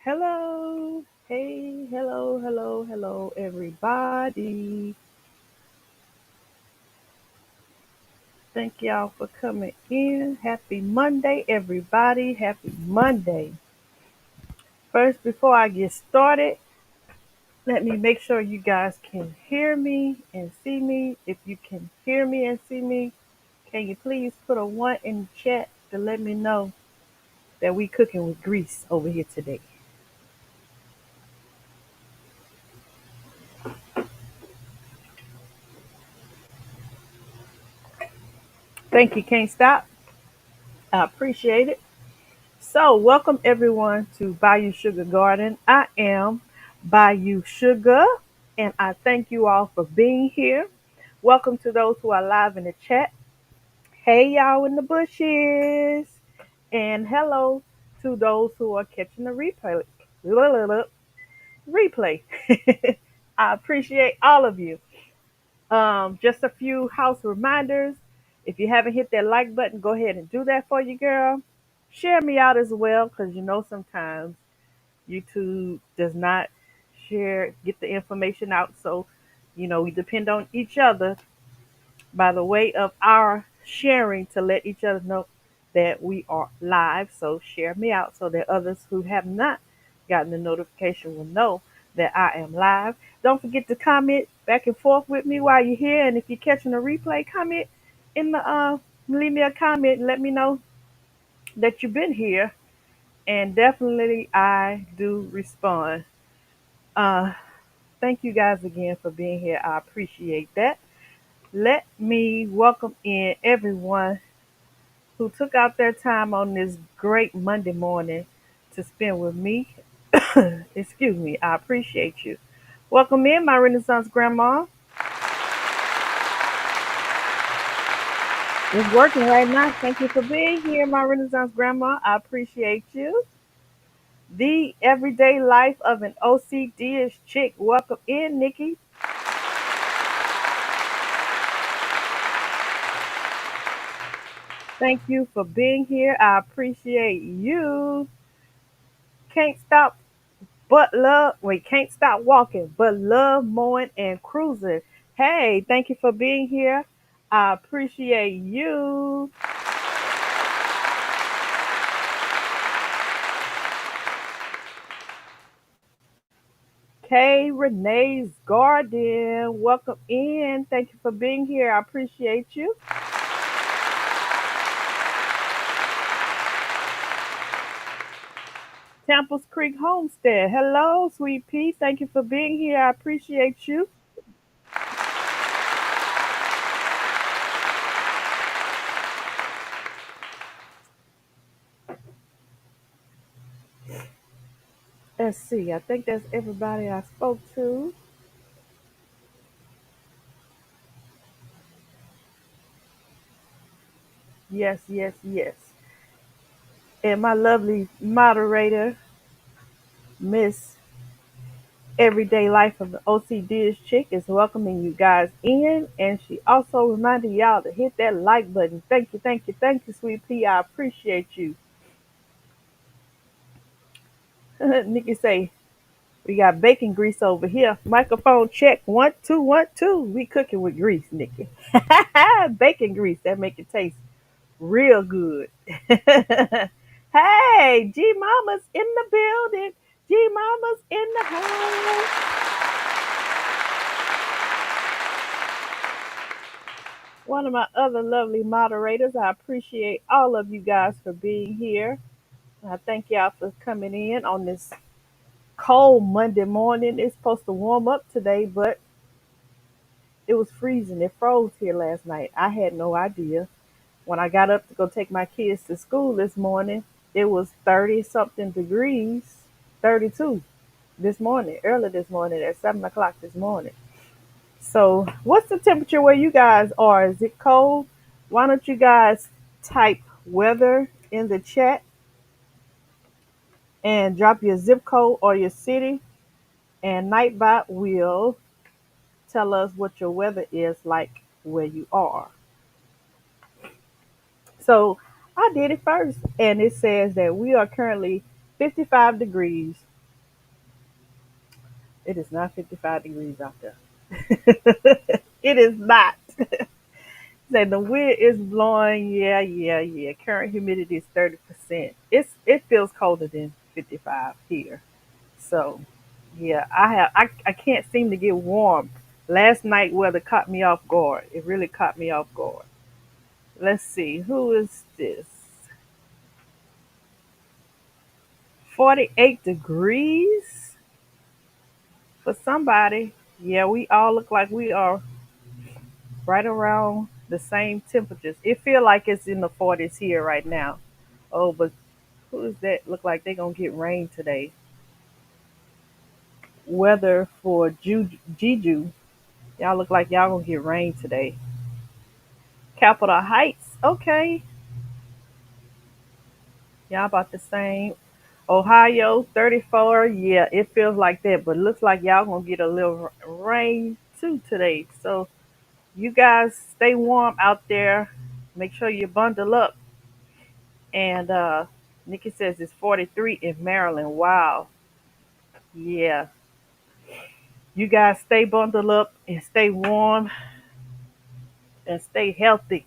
Hello. Hey, hello, everybody. Thank y'all for coming in. Happy Monday, everybody. Happy Monday. First, before I get started, let me make sure you guys can hear me and see me. If you can hear me and see me, can you please put a one in the chat to let me know that we cooking with grease over here today? Thank you, can't stop. I appreciate it. So, welcome everyone to Bayou Sugar Garden. I am Bayou Sugar, and I thank you all for being here. Welcome to those who are live in the chat. Hey, y'all in the bushes, and hello to those who are catching the replay. Replay. I appreciate all of you. Just a few house reminders. If you haven't hit that like button, go ahead and do that for you, girl. Share me out as well, because sometimes YouTube does not get the information out. So, we depend on each other by the way of our sharing to let each other know that we are live. So, share me out so that others who have not gotten the notification will know that I am live. Don't forget to comment back and forth with me while you're here. And if you're catching a replay, comment in the leave me a comment and let me know that you've been here, and definitely I do respond. Uh, Thank you guys again for being here. I appreciate that. Let me welcome in everyone who took out their time on this great Monday morning to spend with me. Excuse me. I appreciate you. Welcome in, my Renaissance Grandma. It's working right now. Thank you for being here, my Renaissance Grandma. I appreciate you. The everyday life of an OCD-ish chick. Welcome in, Nikki. Thank you for being here. I appreciate you. Can't stop but love. Wait, can't stop walking, but love mowing and cruising. Hey, thank you for being here. I appreciate you. Kay Renee's Garden. Welcome in. Thank you for being here. I appreciate you. Temples Creek Homestead. Hello, sweet pea. Thank you for being here. I appreciate you. Let's see. I think that's everybody I spoke to. Yes, yes, yes. And my lovely moderator, Miss Everyday Life of the OCDish Chick, is welcoming you guys in. And she also reminded y'all to hit that like button. Thank you, sweet pea. I appreciate you. Nikki say, we got bacon grease over here. Microphone check. 1 2 1 2. We cooking with grease, Nikki. Bacon grease. That make it taste real good. Hey, G Mama's in the building. G Mama's in the house. One of my other lovely moderators. I appreciate all of you guys for being here. I thank y'all for coming in on this cold Monday morning. It's supposed to warm up today, but it was freezing. It froze here last night. I had no idea. When I got up to go take my kids to school this morning, it was 30 something degrees, 32 this morning, early this morning at 7 o'clock this morning. So, what's the temperature where you guys are? Is it cold? Why don't you guys type weather in the chat and drop your zip code or your city, and Nightbot will tell us what your weather is like where you are. So I did it first, and it says that we are currently 55 degrees. It is not 55 degrees out there. It is not. Say the wind is blowing. Yeah, yeah, yeah. Current humidity is 30%. It feels colder than 55 here. So yeah, I can't seem to get warm. Last night weather caught me off guard. It really caught me off guard. Let's see, who is this? 48 degrees for somebody. Yeah, we all look like we are right around the same temperatures. It feel like it's in the 40s here right now. Oh, but who is that? Look like they're gonna get rain today. Weather for Jeju. Y'all look like y'all gonna get rain today. Capitol Heights. Okay, y'all about the same. Ohio 34. Yeah, it feels like that, but it looks like y'all gonna get a little rain too today. So you guys stay warm out there. Make sure you bundle up. And Nikki says it's 43 in Maryland. Wow. Yeah. You guys stay bundled up and stay warm and stay healthy.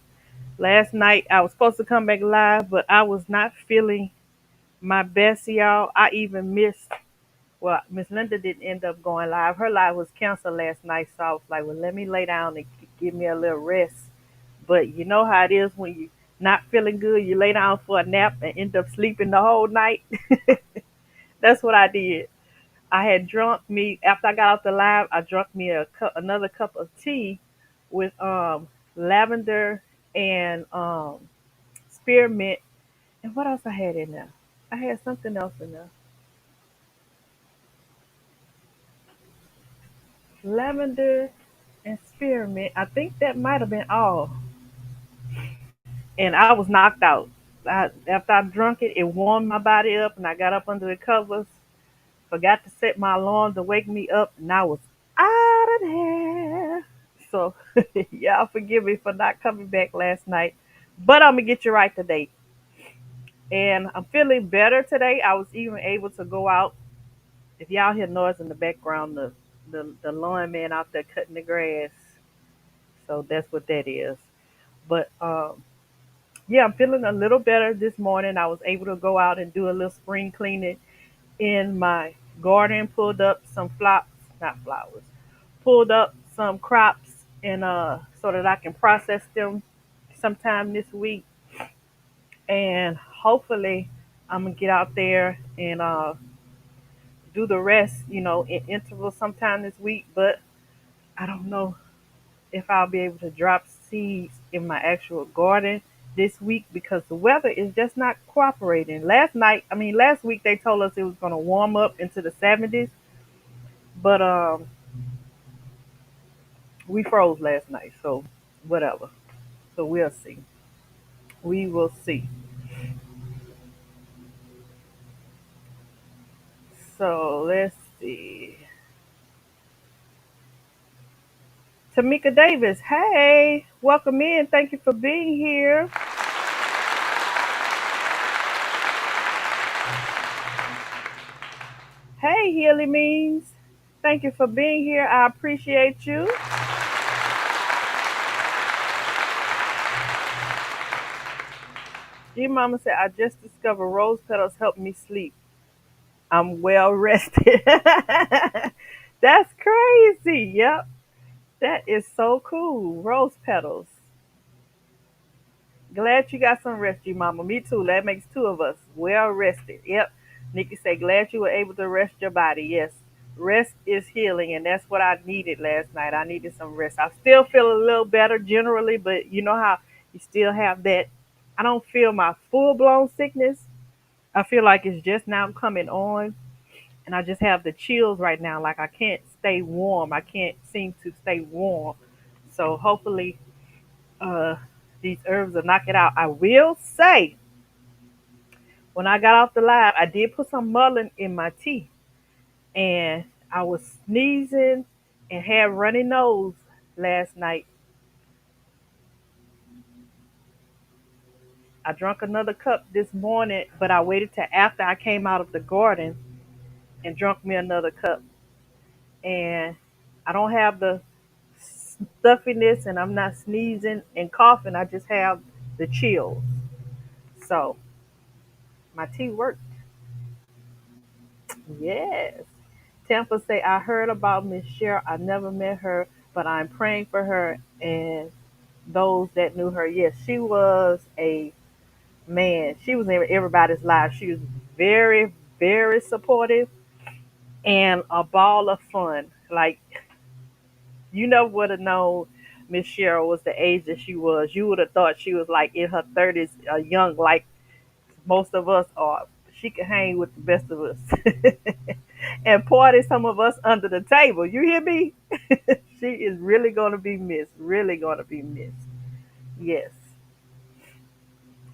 Last night I was supposed to come back live, but I was not feeling my best, y'all. I even missed. Well, Miss Linda didn't end up going live. Her live was canceled last night, so I was like, well, let me lay down and give me a little rest. But you know how it is when you not feeling good, you lay down for a nap and end up sleeping the whole night. That's what I did. I had drunk me after I got off the live. I drunk me another cup of tea with lavender and spearmint. And what else I had in there? I had something else in there. Lavender and spearmint. I think that might have been all. And I was knocked out. After I drunk it, it warmed my body up, and I got up under the covers. Forgot to set my alarm to wake me up, and I was out of there. So, y'all forgive me for not coming back last night, but I'm gonna get you right today. And I'm feeling better today. I was even able to go out. If y'all hear noise in the background, the lawn man out there cutting the grass. So that's what that is. But yeah, I'm feeling a little better this morning. I was able to go out and do a little spring cleaning in my garden, pulled up some not flowers, pulled up some crops and so that I can process them sometime this week. And hopefully I'm gonna get out there and do the rest, in intervals sometime this week. But I don't know if I'll be able to drop seeds in my actual garden this week because the weather is just not cooperating. Last week they told us it was going to warm up into the 70s, but we froze last night, so whatever. So we'll see. We will see. So let's see. Tamika Davis, hey, welcome in. Thank you for being here. Hey, Healy Means. Thank you for being here. I appreciate you. G Mama said, I just discovered rose petals help me sleep. I'm well rested. That's crazy. Yep. That is so cool. Rose petals. Glad you got some rest, G Mama. Me too. That makes two of us. Well rested. Yep. Nikki said, glad you were able to rest your body. Yes. Rest is healing, and that's what I needed last night. I needed some rest. I still feel a little better generally, but you know how you still have that. I don't feel my full blown sickness. I feel like it's just now coming on, and I just have the chills right now. Like I can't stay warm. I can't seem to stay warm. So hopefully, uh, these herbs will knock it out. I will say, when I got off the live, I did put some mullein in my tea, and I was sneezing and had runny nose last night. I drank another cup this morning, but I waited till after I came out of the garden and drank me another cup. And I don't have the stuffiness, and I'm not sneezing and coughing. I just have the chills. So my tea worked. Yes. Tampa say, I heard about Miss Cheryl. I never met her, but I'm praying for her and those that knew her. Yes, she was a man. She was in everybody's life. She was very, very supportive and a ball of fun. Like, you never would have known Miss Cheryl was the age that she was. You would have thought she was like in her 30s, young, like most of us are. She could hang with the best of us and party some of us under the table. You hear me? She is really going to be missed. Really going to be missed. Yes.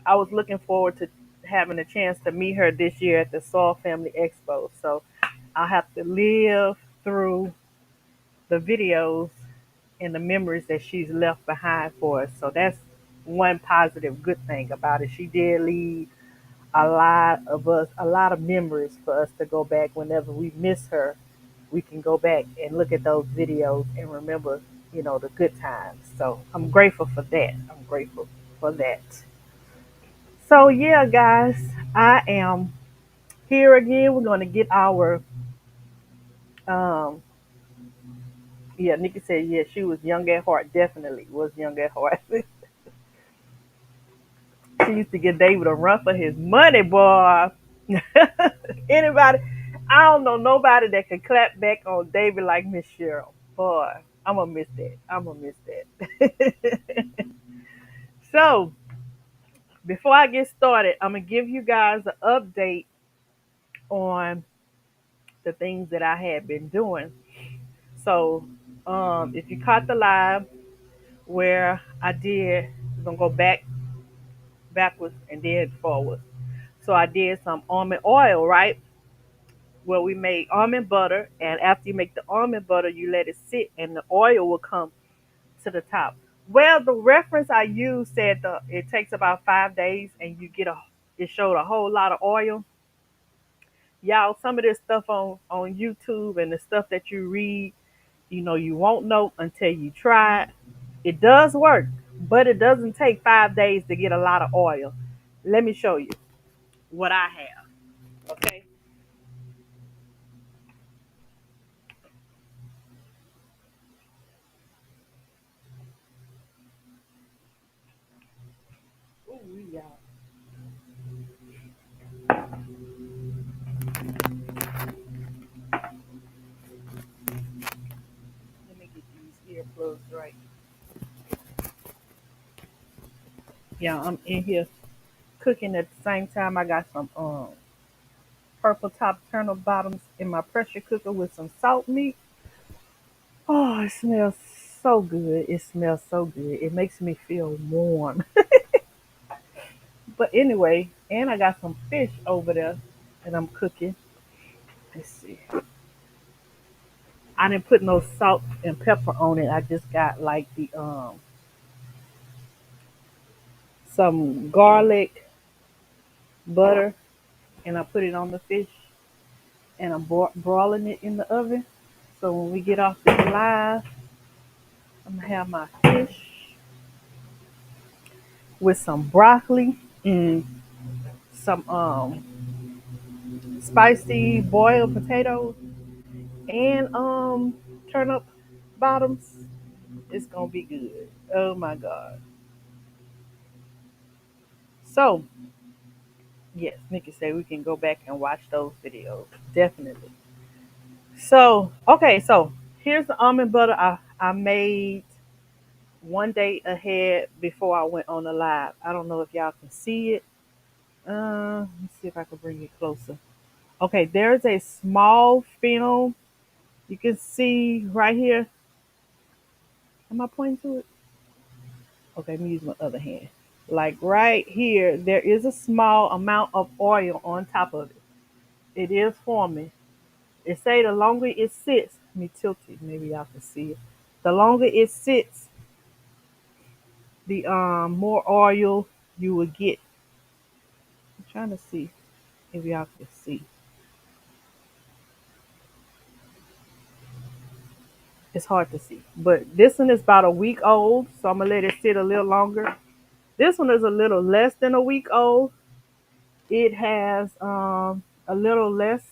I was looking forward to having a chance to meet her this year at the Saw Family Expo. So I'll have to live through the videos and the memories that she's left behind for us. So that's one positive good thing about it. She did leave a lot of us, a lot of memories for us to go back whenever we miss her. We can go back and look at those videos and remember, the good times. So I'm grateful for that. I'm grateful for that. So yeah, guys, I am here again. We're going to get our, um, yeah, Nikki said, yeah, she was young at heart. Definitely was young at heart. She used to give David a run for his money, boy. Anybody, I don't know nobody that can clap back on David like Miss Cheryl. Boy, I'm gonna miss that. I'm gonna miss that. So before I get started, I'm gonna give you guys an update on the things that I had been doing. So, if you caught the live where I did, I'm gonna go backwards and then forward. So I did some almond oil, right? Well, we made almond butter, and after you make the almond butter, you let it sit, and the oil will come to the top. Well, the reference I used said it takes about 5 days, and you get it showed a whole lot of oil. Y'all, some of this stuff on YouTube and the stuff that you read, you won't know until you try it. It does work, but it doesn't take 5 days to get a lot of oil. Let me show you what I have. Okay. Ooh, y'all. Let me get these earplugs right. Yeah, I'm in here cooking at the same time. I got some purple top turnip bottoms in my pressure cooker with some salt meat. Oh, it smells so good. It smells so good. It makes me feel warm. But anyway, and I got some fish over there that I'm cooking. Let's see. I didn't put no salt and pepper on it. I just got like the some garlic butter, and I put it on the fish, and I'm broiling it in the oven. So when we get off this live, I'm gonna have my fish with some broccoli and some spicy boiled potatoes and turnip bottoms. It's gonna be good. Oh my god. So, yes, Nikki said we can go back and watch those videos. Definitely. So, okay, so here's the almond butter I made one day ahead before I went on the live. I don't know if y'all can see it. Let me see if I can bring it closer. Okay, there's a small film you can see right here. Am I pointing to it? Okay, let me use my other hand. Like right here, there is a small amount of oil on top of it. It is forming. It say the longer it sits, let me tilt it, maybe y'all can see it. The longer it sits, the more oil you will get. I'm trying to see if y'all can see. It's hard to see, but this one is about a week old, so I'm gonna let it sit a little longer. This one is a little less than a week old. It has a little less.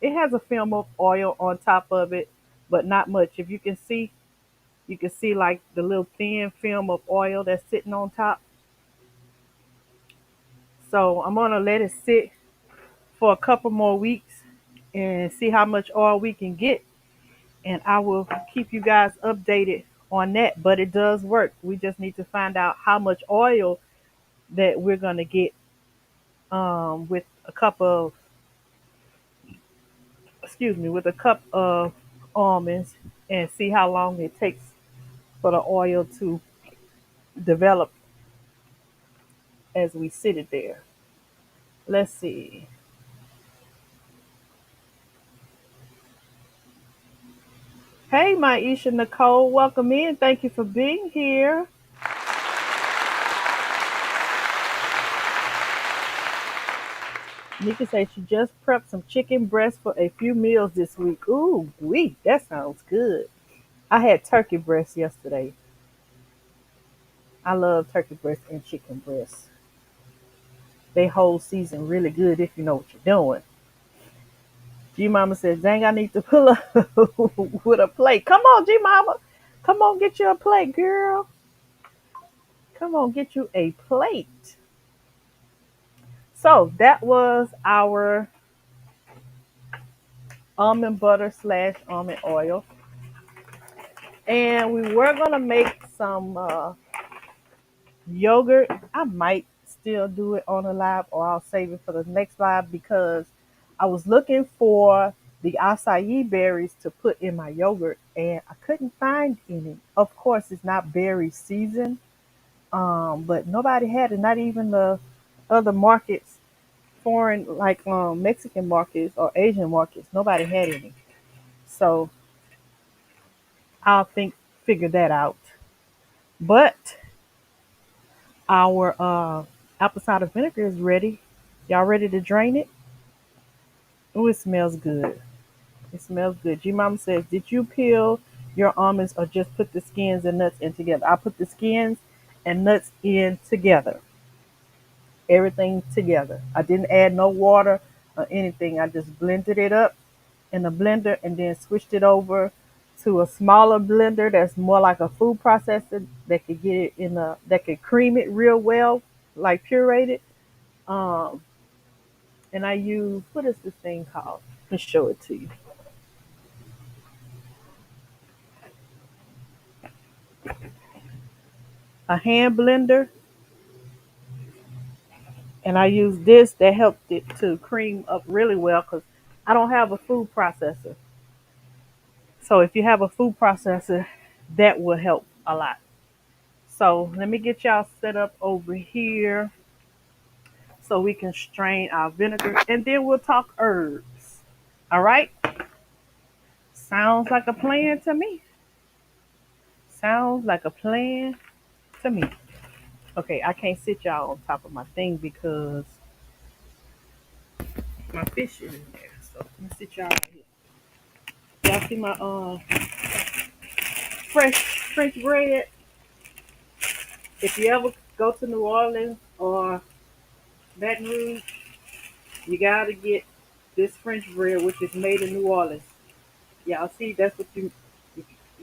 It has a film of oil on top of it, but not much. If you can see like the little thin film of oil that's sitting on top. So I'm gonna let it sit for a couple more weeks and see how much oil we can get, and I will keep you guys updated on that. But it does work. We just need to find out how much oil that we're gonna get with a cup of with a cup of almonds, and see how long it takes for the oil to develop as we sit it there. Let's see. Hey, Maisha Nicole, welcome in. Thank you for being here. Nika says she just prepped some chicken breast for a few meals this week. Ooh, wee, that sounds good. I had turkey breast yesterday. I love turkey breast and chicken breast. They hold season really good if you know what you're doing. G Mama says, dang, I need to pull up with a plate. Come on, G Mama. Come on, get you a plate, girl. Come on, get you a plate. So that was our almond butter slash almond oil. And we were going to make some yogurt. I might still do it on a live, or I'll save it for the next live, because I was looking for the acai berries to put in my yogurt and I couldn't find any. Of course, it's not berry season, but nobody had it, not even the other markets, foreign like Mexican markets or Asian markets. Nobody had any. So I'll figure that out. But our apple cider vinegar is ready. Y'all ready to drain it? Oh, it smells good. It smells good. G Mama says, did you peel your almonds or just put the skins and nuts in together? I put the skins and nuts in together. Everything together. I didn't add no water or anything. I just blended it up in a blender and then switched it over to a smaller blender that's more like a food processor that could get it in a that could cream it real well, like puree it. Um, and I use, what is this thing called? Let me show it to you. A hand blender, and I use this that helped it to cream up really well because I don't have a food processor. So if you have a food processor, that will help a lot. So let me get y'all set up over here so we can strain our vinegar, and then we'll talk herbs. All right? Sounds like a plan to me. Sounds like a plan to me. Okay, I can't sit y'all on top of my thing because my fish is in there. So let me sit y'all right here. Y'all see my fresh French bread? If you ever go to New Orleans or Baton Rouge, you gotta get this French bread, which is made in New Orleans. Y'all see, that's what you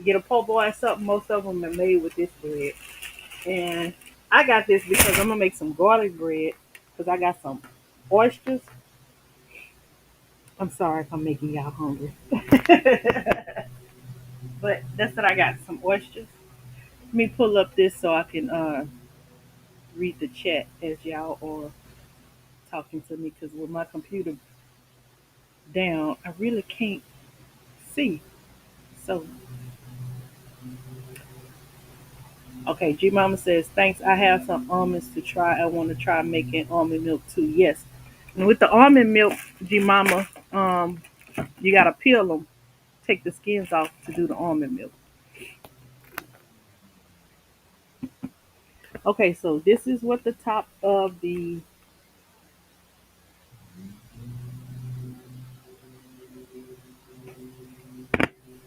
get a po' boy or something. Most of them are made with this bread, and I got this because I'm gonna make some garlic bread because I got some oysters. I'm sorry if I'm making y'all hungry, but that's what I got. Some oysters. Let me pull up this so I can read the chat as y'all are talking to me because with my computer down, I really can't see. So, okay, G Mama says, thanks. I have some almonds to try. I want to try making almond milk too. Yes. And with the almond milk, G Mama, you got to peel them, take the skins off to do the almond milk. Okay, so this is what the top of the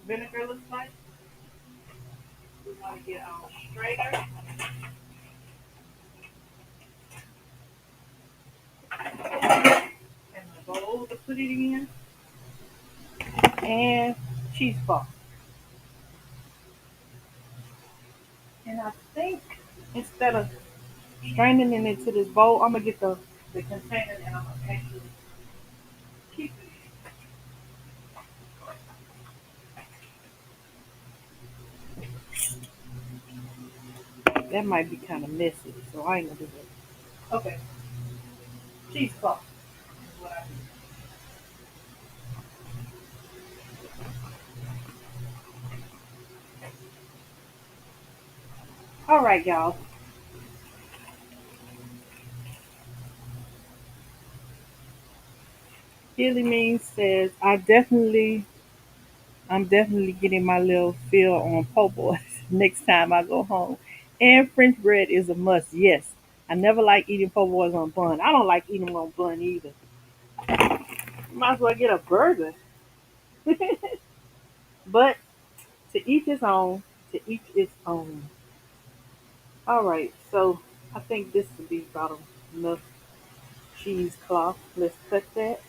vinegar looks like. We're going to get our strainer and the bowl to put it in, and cheesecloth. And I think instead of straining it into this bowl, I'm gonna get the container and I'm gonna actually keep it. That might be kind of messy, so I ain't gonna do that. Okay, cheesecloth is what I do. All right, y'all. Billy Mean says, I'm definitely getting my little fill on po' boys next time I go home. And French bread is a must. Yes, I never like eating po' boys on bun. I don't like eating them on bun either. You might as well get a burger. But to each his own. To each its own. All right, so I think this would be about enough cheesecloth. Let's cut that.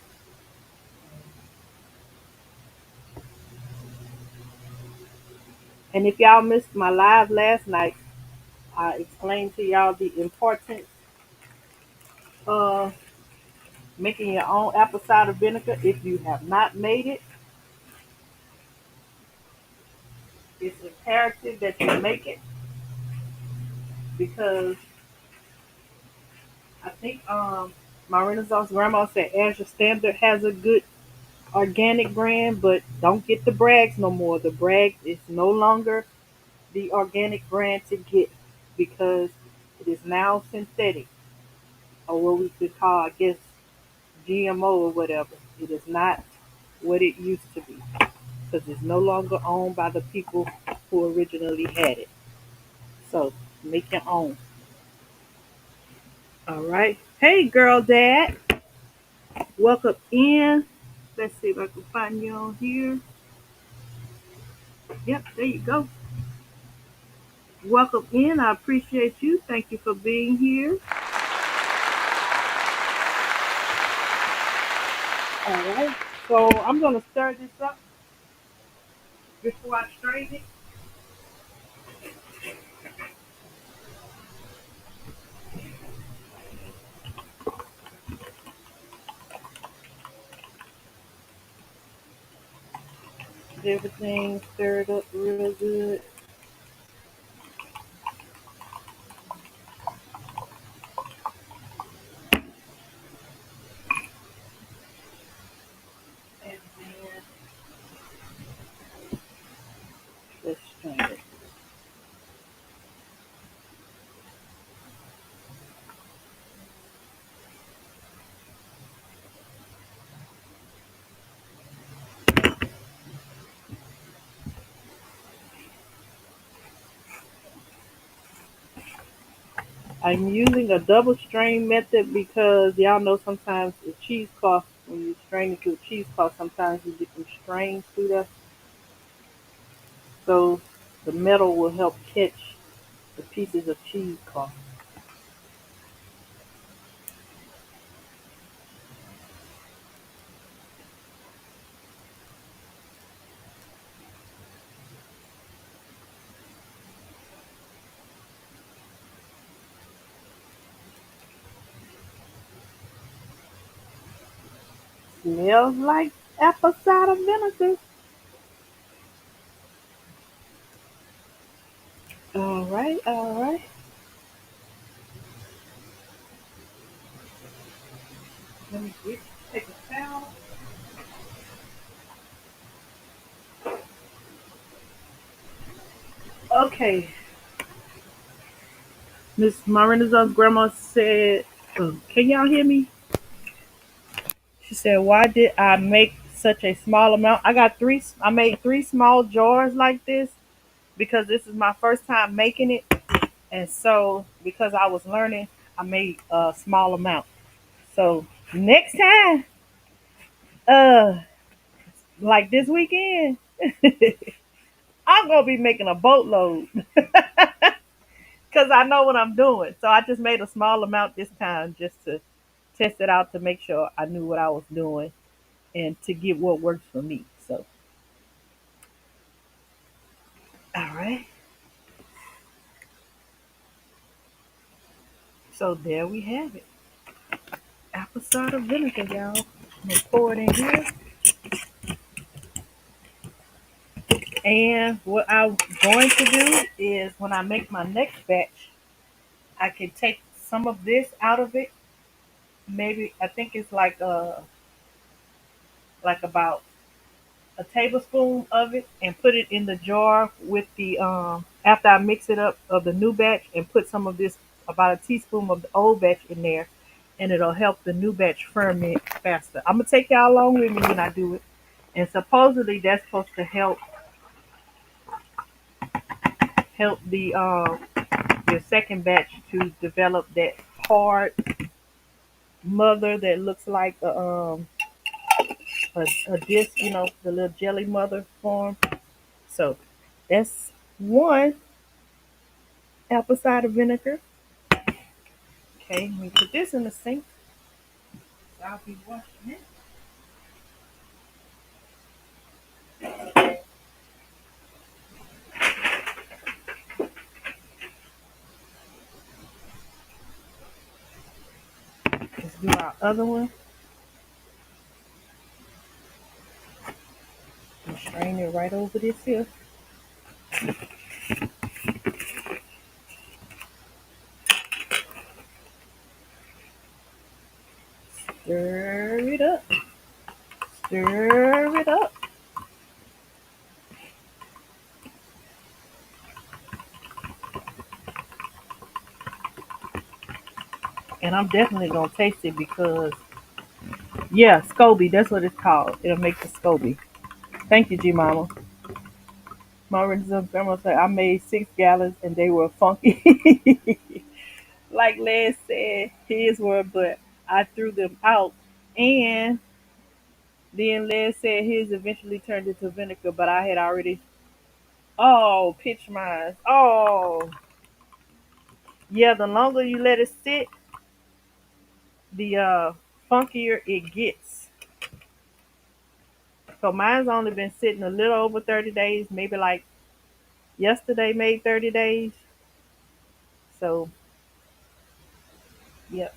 And if y'all missed my live last night, I explained to y'all the importance of making your own apple cider vinegar. If you have not made it, it's imperative that you make it because I think my Renaissance grandma said Azure Standard has a good organic brand, but don't get the Brags no more. The Bragg is no longer the organic brand to get because it is now synthetic or what we could call, I guess, GMO or whatever. It is not what it used to be because it's no longer owned by the people who originally had it. So make your own. All right. Hey, girl, dad. Welcome in. Let's see if I can find you on here. Yep, there you go. Welcome in. I appreciate you. Thank you for being here. All right. So I'm going to stir this up before I strain it. Get everything stirred up real good. And then let's strain it. I'm using a double strain method because y'all know sometimes the cheesecloth, when you strain it through a cheesecloth, sometimes you get some strains through there. So the metal will help catch the pieces of cheesecloth. Smells like apple cider vinegar. All right, all right. Let me take a towel. Okay, Miss Miranda's grandma said, "Can y'all hear me?" She said, "Why did I make such a small amount? I got three. I made three small jars like this because this is my first time making it, and so because I was learning, I made a small amount. So next time, uh, like this weekend, I'm gonna be making a boatload because I know what I'm doing. So I just made a small amount this time just to test it out to make sure I knew what I was doing and to get what works for me. So, all right. So there we have it. Apple cider vinegar, y'all. I'm gonna pour it in here. And what I'm going to do is when I make my next batch, I can take some of this out of it. Maybe I think it's like about a tablespoon of it and put it in the jar with the after I mix it up of the new batch and put some of this about a teaspoon of the old batch in there and it'll help the new batch ferment faster. I'm gonna take y'all along with me when I do it. And supposedly that's supposed to help the second batch to develop that hard mother that looks like a disc, the little jelly mother form. So that's one apple cider vinegar. Okay, let me put this in the sink. I'll be washing it. Let's do our other one and strain it right over this here. Stir it up. Stir it up. And I'm definitely gonna taste it because yeah, SCOBY, that's what it's called. It'll make the SCOBY. Thank you, G Mama. My grandma said I made 6 gallons and they were funky. Like Les said, his were, but I threw them out. And then Les said his eventually turned into vinegar, but I had already. Oh, pitch mine. Oh, yeah. The longer you let it sit, the funkier it gets. So mine's only been sitting a little over 30 days, maybe like yesterday made 30 days. So, yep.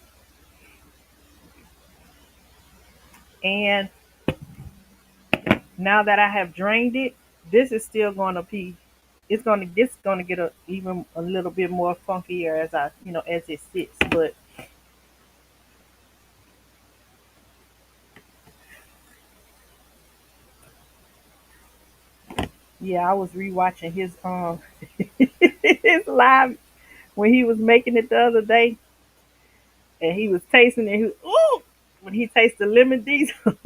And now that I have drained it, this is still going to be. It's gonna get even a little bit more funkier as as it sits. But yeah, I was rewatching his his live when he was making it the other day, and he was tasting it. Ooh, when he tasted the lemon diesel,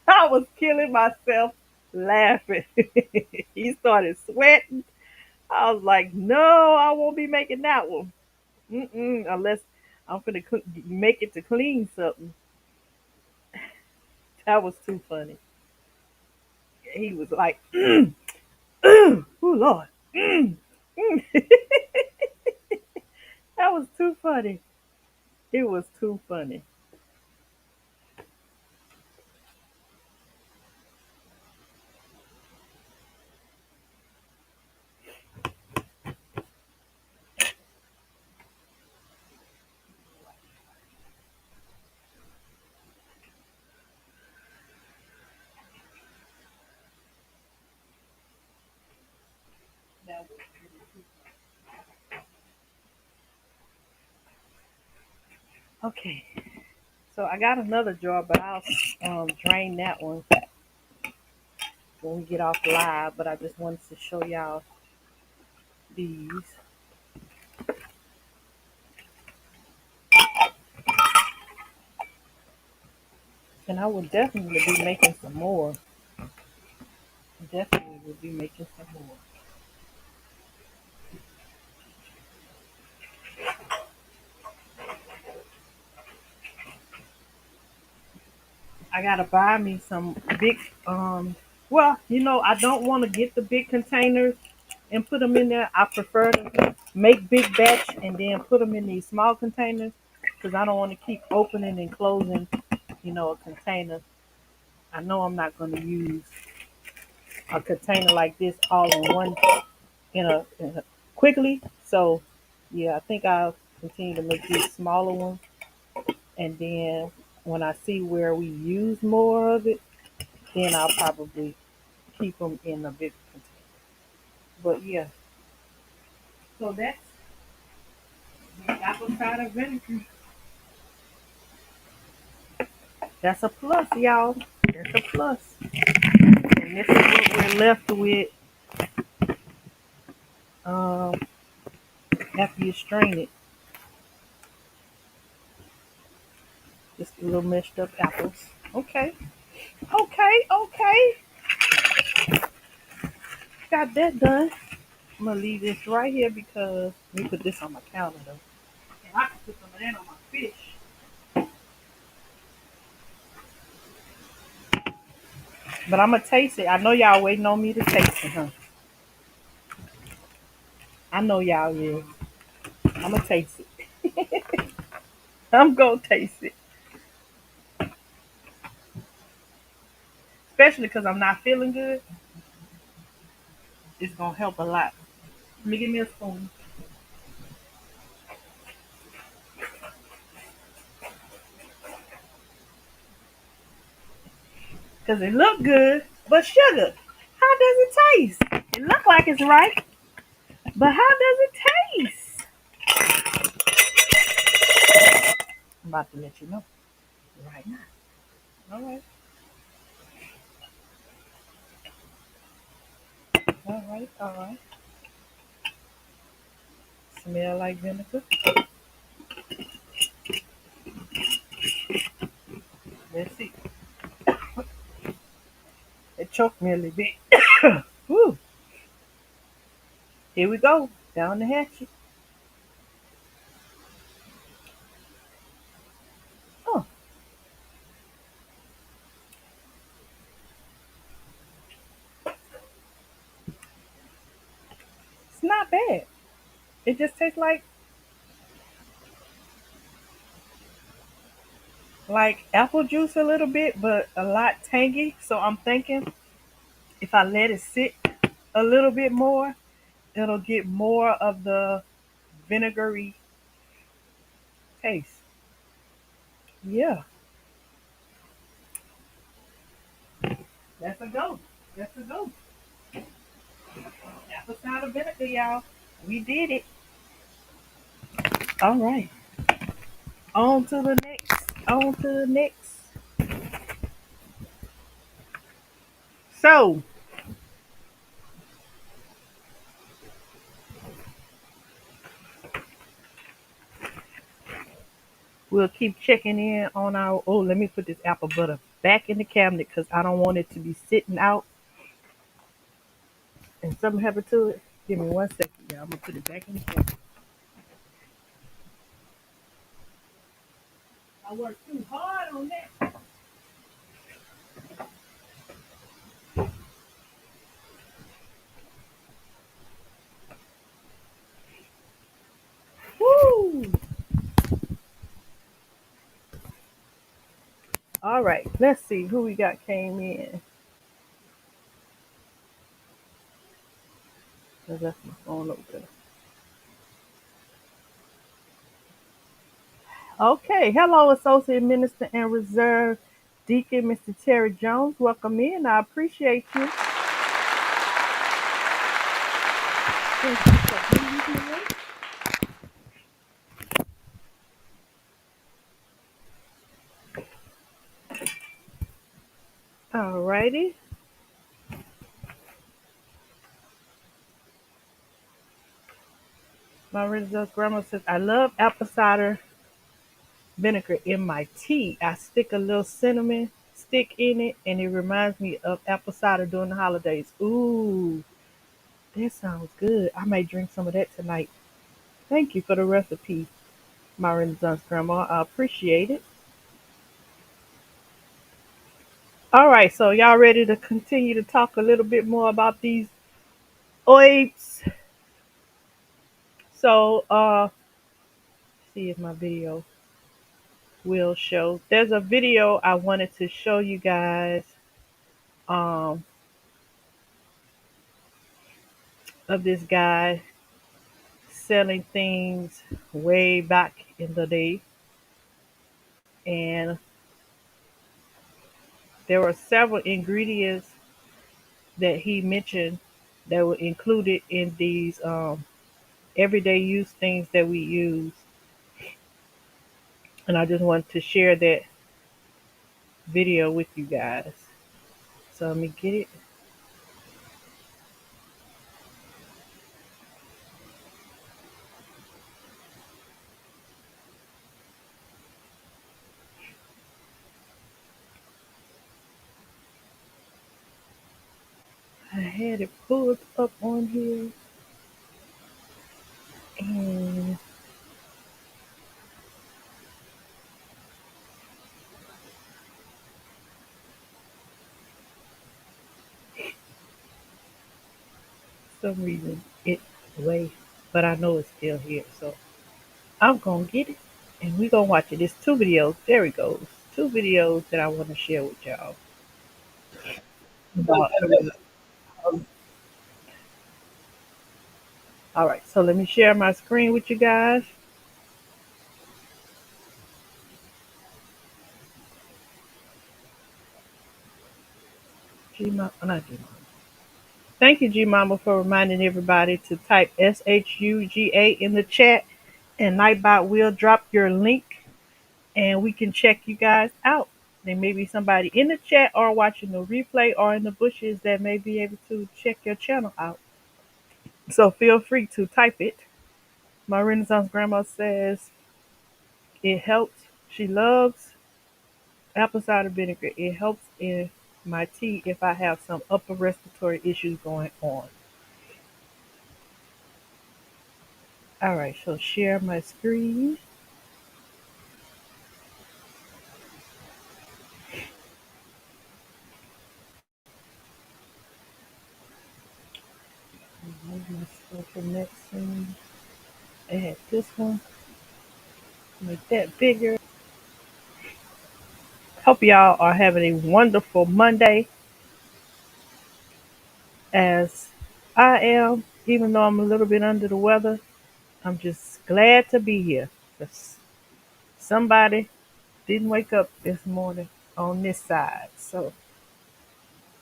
I was killing myself laughing. He started sweating. I was like, no, I won't be making that one. Unless I'm gonna make it to clean something. That was too funny. He was like, oh Lord, that was too funny. It was too funny. Okay, so I got another jar, but I'll drain that one when we get off live. But I just wanted to show y'all these. And I will definitely be making some more. Definitely will be making some more. I gotta buy me some big, well, I don't want to get the big containers and put them in there. I prefer to make big batch and then put them in these small containers because I don't want to keep opening and closing, a container. I know I'm not going to use a container like this all in one quickly. So yeah, I think I'll continue to make these smaller ones, and then when I see where we use more of it, then I'll probably keep them in a big container. But yeah, so that's apple cider vinegar. That's a plus, y'all. That's a plus. And this is what we're left with um, after you strain it. Just a little messed up apples. Okay, okay, okay. Got that done. I'm gonna leave this right here because let me put this on my counter though. And I can put some of that on my fish. But I'm gonna taste it. I know y'all waiting on me to taste it, huh? I know y'all is. I'm gonna taste it. I'm gonna taste it, especially because I'm not feeling good. It's gonna help a lot. Let me give me a spoon because it look good. But sugar, how does it taste? It look like it's right, but how does it taste? I'm about to let you know right now. All right, all right, all right. Smell like vinegar. Let's see. It choked me a little bit. Woo. Here we go. Down the hatchet. Oh, it's not bad. It just tastes like apple juice a little bit, but a lot tangy. So I'm thinking if I let it sit a little bit more, it'll get more of the vinegary taste. Yeah, that's a go. That's a go. Apple cider vinegar, y'all. We did it. All right. On to the next. On to the next. So we'll keep checking in on our. Oh, let me put this apple butter back in the cabinet because I don't want it to be sitting out and something happened to it. Give me 1 second, y'all. I'm gonna put it back in the cabinet. I worked too hard on that. Woo! All right, let's see who we got came in. I left my phone over there. Okay, hello, Associate Minister and Reserve Deacon Mr. Terry Jones. Welcome in. I appreciate you. Thank you for being here. Alrighty. My original grandma says, I love apple cider vinegar in my tea. I stick a little cinnamon stick in it, and it reminds me of apple cider during the holidays. Ooh, that sounds good. I may drink some of that tonight. Thank you for the recipe, my Renaissance grandma. I appreciate it. All right, so y'all ready to continue to talk a little bit more about these oils? So, see if my video will show. There's a video I wanted to show you guys um, of this guy selling things way back in the day, and there were several ingredients that he mentioned that were included in these everyday use things that we use, and I just wanted to share that video with you guys. So let me get it. I had it pulled up on here, and for some reason it away, but I know it's still here. So I'm gonna get it, and we gonna watch it. It's two videos. There it goes. Two videos that I want to share with y'all. About, all right, so let me share my screen with you guys. G Mama, not G Mama. Thank you, G Mama, for reminding everybody to type SHUGA in the chat, and Nightbot will drop your link, and we can check you guys out. There may be somebody in the chat or watching the replay or in the bushes that may be able to check your channel out. So feel free to type it. My Renaissance grandma says it helps. She loves apple cider vinegar. It helps in my tea if I have some upper respiratory issues going on. All right, so share my screen. Move my social next scene. Add this one. Make that bigger. Hope y'all are having a wonderful Monday, as I am. Even though I'm a little bit under the weather, I'm just glad to be here. 'Cause somebody didn't wake up this morning on this side. So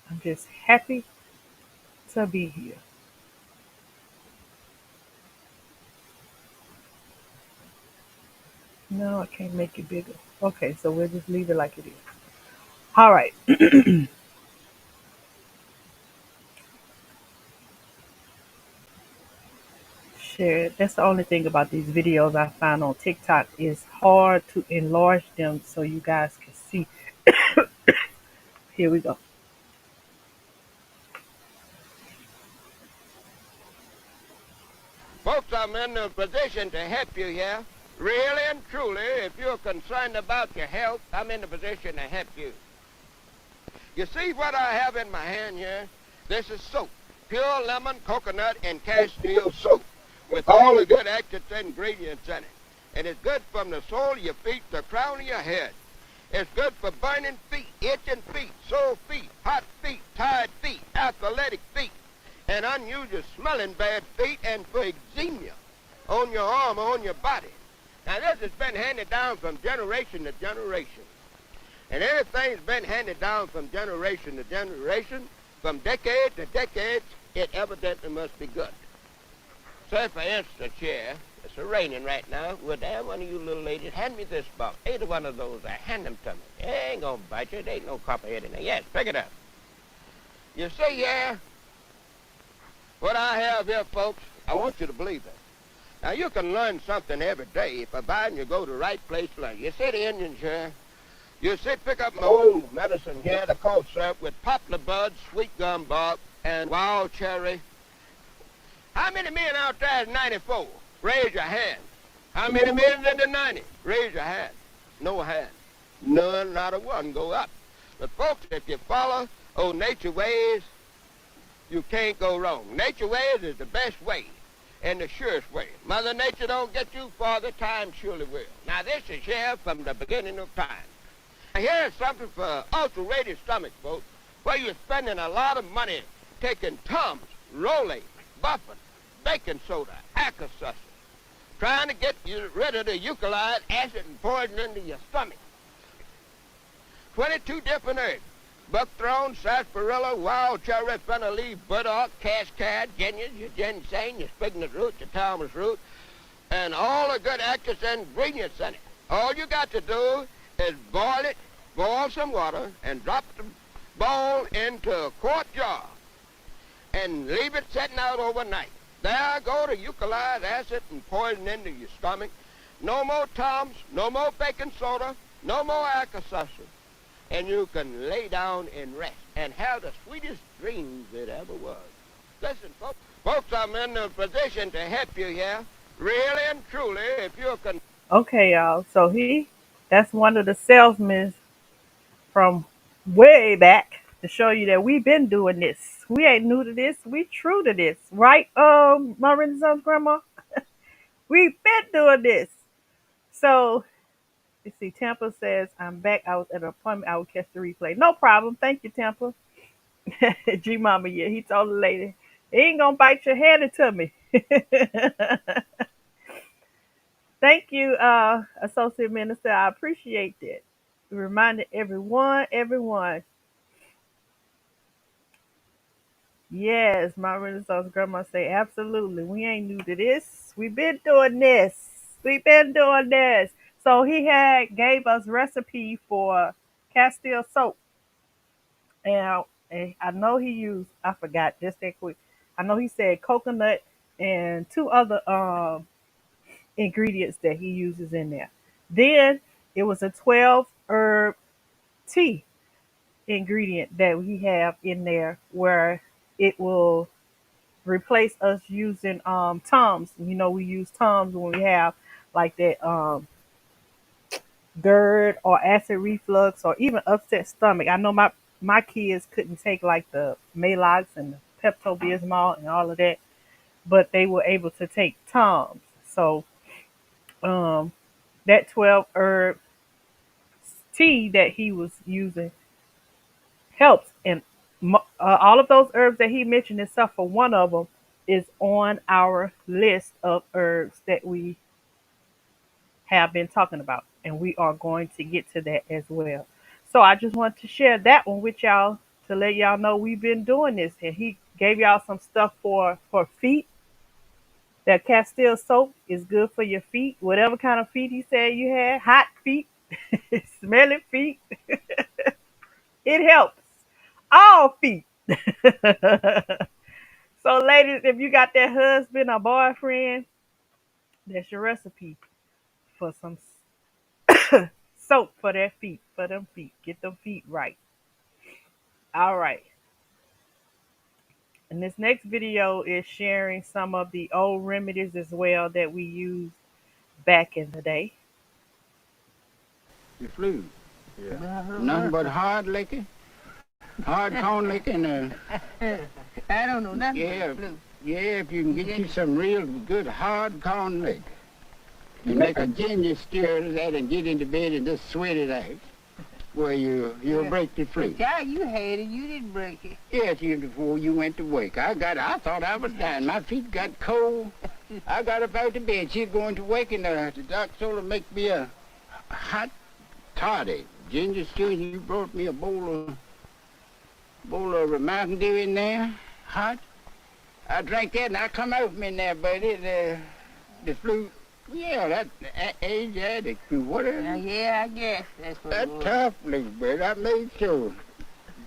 I'm just happy to be here. No, I can't make it bigger. Okay, so we'll just leave it like it is. All right. Share it. That's the only thing about these videos I find on TikTok is hard to enlarge them so you guys can see. Here we go. Folks, I'm in a position to help you here. Really and truly, if you're concerned about your health, I'm in a position to help you. You see what I have in my hand here? This is soap. Pure lemon, coconut, and castile soap with all the good active ingredients in it. And it's good from the sole of your feet to the crown of your head. It's good for burning feet, itching feet, sore feet, hot feet, tired feet, athletic feet, and unusual smelling bad feet, and for eczema on your arm or on your body. Now this has been handed down from generation to generation. And everything's been handed down from generation to generation, from decade to decade, it evidently must be good. Say, for instance, here, it's raining right now. Well, damn, one of you little ladies, hand me this box. Either one of those, hand them to me. It ain't gonna bite you. There ain't no copperhead in there. Yes, pick it up. You see, yeah, what I have here, folks, I want you to believe it. Now, you can learn something every day, providing you go to the right place to learn. You see the Indians here? You see, pick up my old medicine here, the cold syrup, with poplar buds, sweet gum bark, and wild cherry. How many men out there is 94? Raise your hand. How many men in the 90? Raise your hand. No hand. None, not a one go up. But folks, if you follow old nature ways, you can't go wrong. Nature ways is the best way and the surest way. Mother Nature don't get you far, the time surely will. Now this is here from the beginning of time. Now here's something for ulcerated stomach, folks, where you're spending a lot of money taking Tums, Rolaids, Buffin, baking soda, Alka-Seltzer, trying to get you rid of the eucalyptus acid and poison into your stomach. 22 different herbs. Buckthorn, sarsaparilla, wild cherry, fennel leaf, burdock, cascade, genius, your ginseng, your spignut root, your Thomas root, and all the good active ingredients in it. All you got to do is boil it, boil some water, and drop the bowl into a quart jar, and leave it setting out overnight. There go the eucalyptus acid and poison into your stomach. No more Tums, no more baking soda, no more Alka-Seltzer. And you can lay down and rest and have the sweetest dreams it ever was. Listen, folks, I'm in a position to help you here, really and truly, if you're Okay, y'all. So that's one of the salesmen from way back to show you that we've been doing this. We ain't new to this. We true to this, right? My Renaissance grandma, we've been doing this. So you see, Tampa says, I'm back. I was at an appointment. I will catch the replay. No problem. Thank you, Tampa. G Mama, yeah, he told the lady, he ain't gonna bite your hand it to me. Thank you, Associate Minister. I appreciate that. You reminded everyone. Yes, my Renaissance grandma say, absolutely. We ain't new to this. We've been doing this. We've been doing this. So he had gave us recipe for Castile soap. And I know he used, I forgot just that quick. I know he said coconut and two other ingredients that he uses in there. Then it was a 12 herb tea ingredient that we have in there where it will replace us using Tums. You know, we use Tums when we have like that GERD or acid reflux or even upset stomach. I know my kids couldn't take like the Malox and the Pepto Bismol and all of that, but they were able to take Tums. So um, that 12 herb tea that he was using helps. And all of those herbs that he mentioned, except for one of them, is on our list of herbs that we have been talking about. And we are going to get to that as well. So I just want to share that one with y'all to let y'all know we've been doing this. And he gave y'all some stuff for feet. That Castile soap is good for your feet. Whatever kind of feet he said you had, hot feet, smelly feet, it helps. All feet. So, ladies, if you got that husband or boyfriend, that's your recipe for some soap for their feet, for them feet. Get them feet right. All right. And this next video is sharing some of the old remedies as well that we used back in the day. The flu. Yeah. Nothing but hard liquor, hard corn liquor, and I don't know nothing yeah, about the flu. yeah. If you can get you some real good hard corn liquor, and make a ginger stir to that, and get into bed and just sweat it out, where you'll break the flu. Child, you had it, you didn't break it. Yes, before you went to work. I thought I was dying. My feet got cold. I got up out the bed. She's going to work, and the doctor told her to make me a hot toddy. Ginger stew, and you brought me a bowl of Mountain Dew in there, hot. I drank that and I come out from in there, buddy. The flu. Yeah, that Asiatic flu, whatever. Yeah, I guess that's what it That was. tough flu, but I made sure.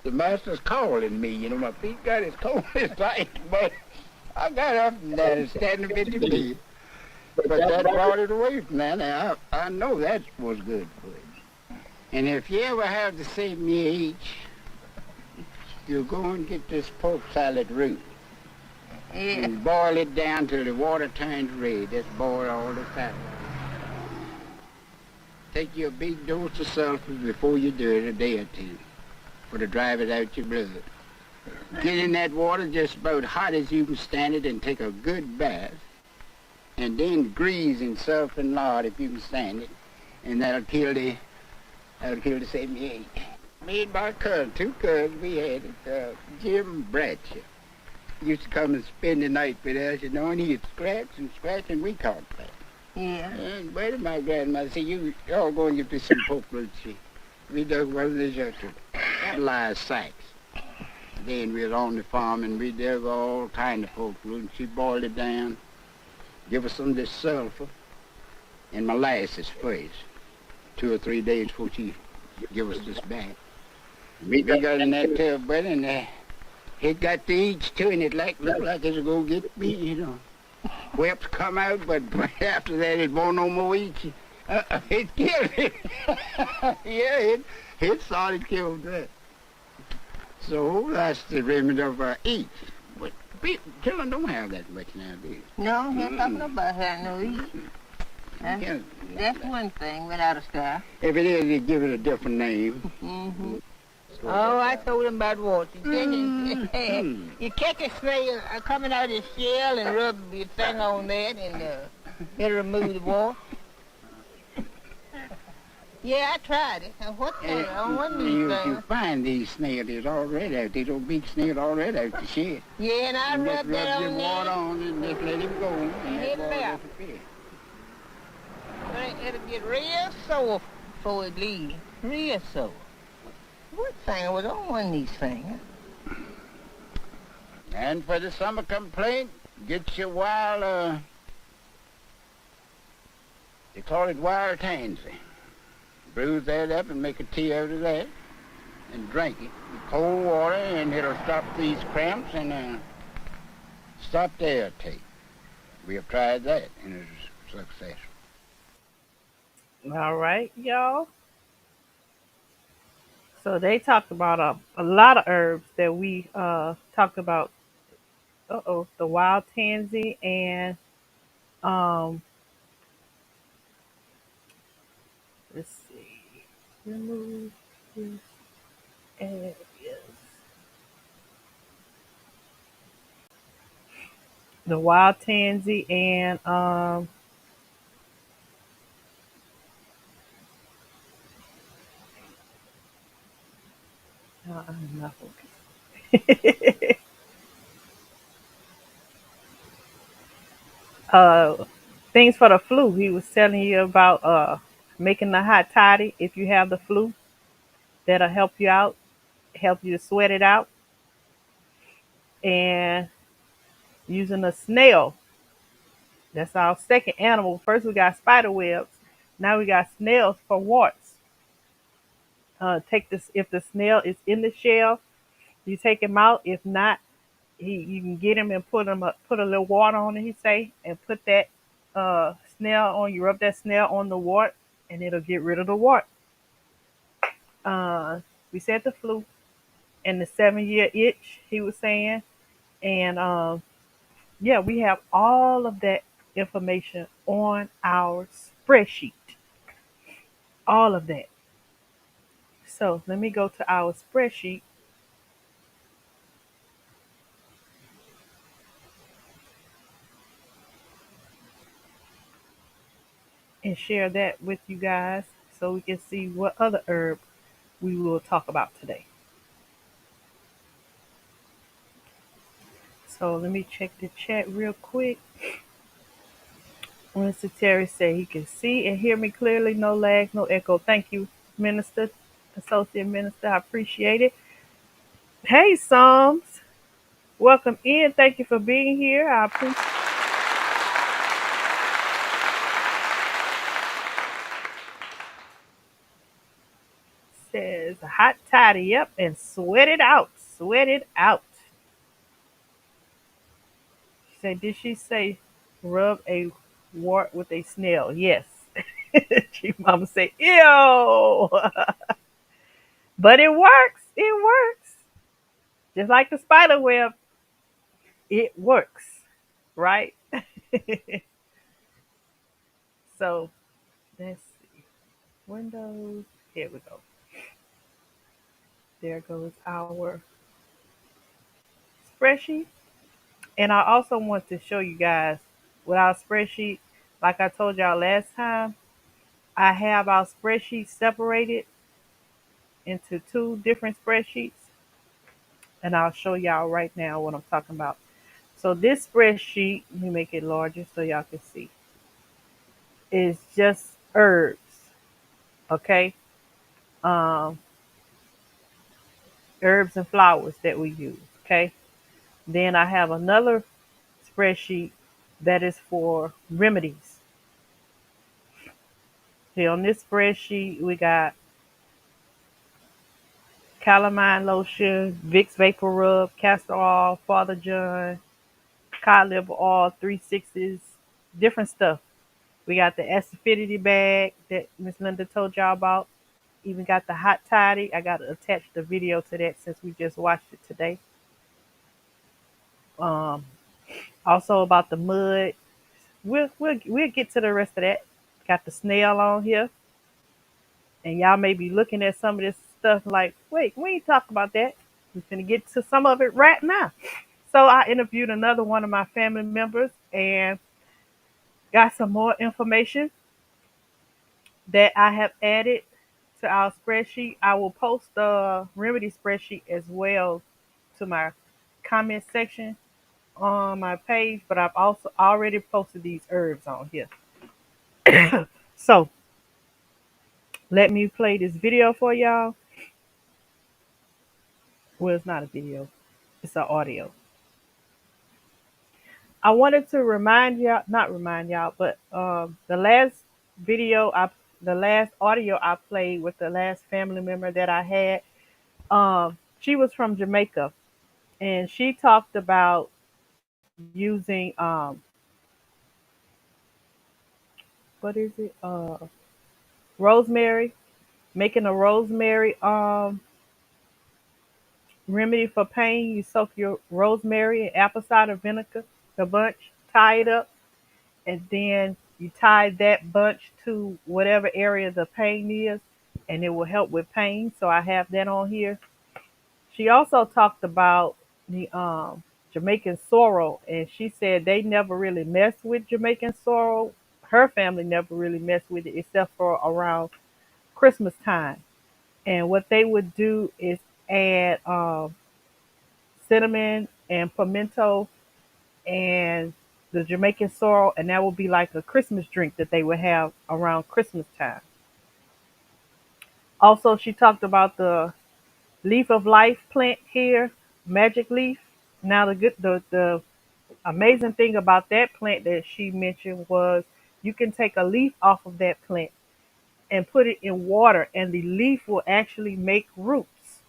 The master's calling me. You know, my feet got as cold as ice, but I got up and standing up in the bed. But that brought it away from that. And I know that was good for you. And if you ever have the same age, you go and get this pork salad root Yeah. and boil it down till the water turns red. Just boil all the salad. Take you a big dose of sulfur before you do it, a day or two, for to drive it out your blood. Get in that water just about hot as you can stand it and take a good bath. And then grease in sulfur and lard if you can stand it. And that'll kill the 78. Made by cousin, two cousins we had it. Jim Bradshaw used to come and spend the night with us, you know, and he'd scratch and we caught that. Yeah. And wait a minute, grandmother said, you all go and get me some pork roots. We dug one of these live sacks. Then we was on the farm and we dug all kind of pork root and she boiled it down. Give us some of this sulfur and molasses first. 2 or 3 days before she give us this back. We got in that tub, buddy, and it got the eats too, and it looked like it was going to get me, you know. Whelps come out, but after that it won't no more eat you. It killed it. Yeah, it started killed that. So that's the remedy of eat. But children don't have that much nowadays. No, he's talking about having no eat. Yeah. That's one thing without a star. If it is, you give it a different name. Mm-hmm. Oh, I told him about water. You catch a snail coming out of his shell and rub your thing on that and it'll remove the water. Yeah, I tried it. What kind on one of these You things? find these snails, there's already out, these old big snails already out the shed. Yeah, and I And just rubbed that rub your on water there. on it and just let him go. And Hit that water that. disappears. But it'll get real sore before it leaves. Real sore. What thing was on one of these things? And for the summer complaint, get your wild, they call it wild tansy. Bruise that up and make a tea out of that and drink it with cold water and it'll stop these cramps and stop the airtake. We have tried that and it was successful. All right, y'all. So they talked about a lot of herbs that we talked about. The wild tansy and um, let's see, remove this areas. The wild tansy and I'm not focused. uh, things for the flu. He was telling you about making the hot toddy if you have the flu. That'll help you out, help you to sweat it out, and using a snail. That's our second animal. First we got spider webs. Now we got snails for warts. Take this if the snail is in the shell, you take him out. If not, you can get him and put a little water on it. He say and put that snail on. You rub that snail on the wart, and it'll get rid of the wart. Uh, we said the flu and the 7-year itch. He was saying, and yeah, we have all of that information on our spreadsheet. All of that. So let me go to our spreadsheet and share that with you guys so we can see what other herb we will talk about today. So let me check the chat real quick. Minister Terry said he can see and hear me clearly, no lag, no echo. Thank you, Minister, Associate Minister. I appreciate it. Hey, Psalms. Welcome in. Thank you for being here. I appreciate. Says hot toddy. Yep, and sweat it out. Sweat it out. She said, did she say rub a wart with a snail? Yes. She mama said, ew. But it works. It works. Just like the spider web, it works. Right? So let's see. Windows. Here we go. There goes our spreadsheet. And I also want to show you guys with our spreadsheet, like I told y'all last time, I have our spreadsheet separated into two different spreadsheets. And I'll show y'all right now what I'm talking about. So this spreadsheet, let me make it larger so y'all can see, is just herbs, okay? Um, Herbs and flowers that we use, okay? Then I have another spreadsheet that is for remedies. Here on this spreadsheet, we got calamine lotion, Vicks Vapor Rub, castor oil, Father John, cod liver oil, 3/6, different stuff. We got the acidity bag that Miss Linda told y'all about. Even got the hot toddy. I got to attach the video to that since we just watched it today. Um, Also about the mud. We'll get to the rest of that. Got the snail on here, and y'all may be looking at some of this stuff like, wait, we ain't talk about that. We're gonna get to some of it right now. So I interviewed another one of my family members and got some more information that I have added to our spreadsheet. I will post the remedy spreadsheet as well to my comment section on my page, but I've also already posted these herbs on here. So let me play this video for y'all. Well, it's not a video, it's an audio. I wanted to remind y'all, not remind y'all, but video I, the last audio I played with the last family member that I had, she was from Jamaica, and she talked about using what is it? Rosemary, making a rosemary remedy for pain. You soak your rosemary and apple cider vinegar, the bunch, tie it up, and then you tie that bunch to whatever area the pain is, and it will help with pain. So I have that on here. She also talked about the Jamaican sorrel, and she said they never really messed with Jamaican sorrel. Her family never really messed with it except for around Christmas time. And what they would do is add cinnamon and pimento and the Jamaican sorrel, and that would be like a Christmas drink that they would have around Christmas time. Also, she talked about the leaf of life plant here, magic leaf. Now, the amazing thing about that plant that she mentioned was you can take a leaf off of that plant and put it in water, and the leaf will actually make roots.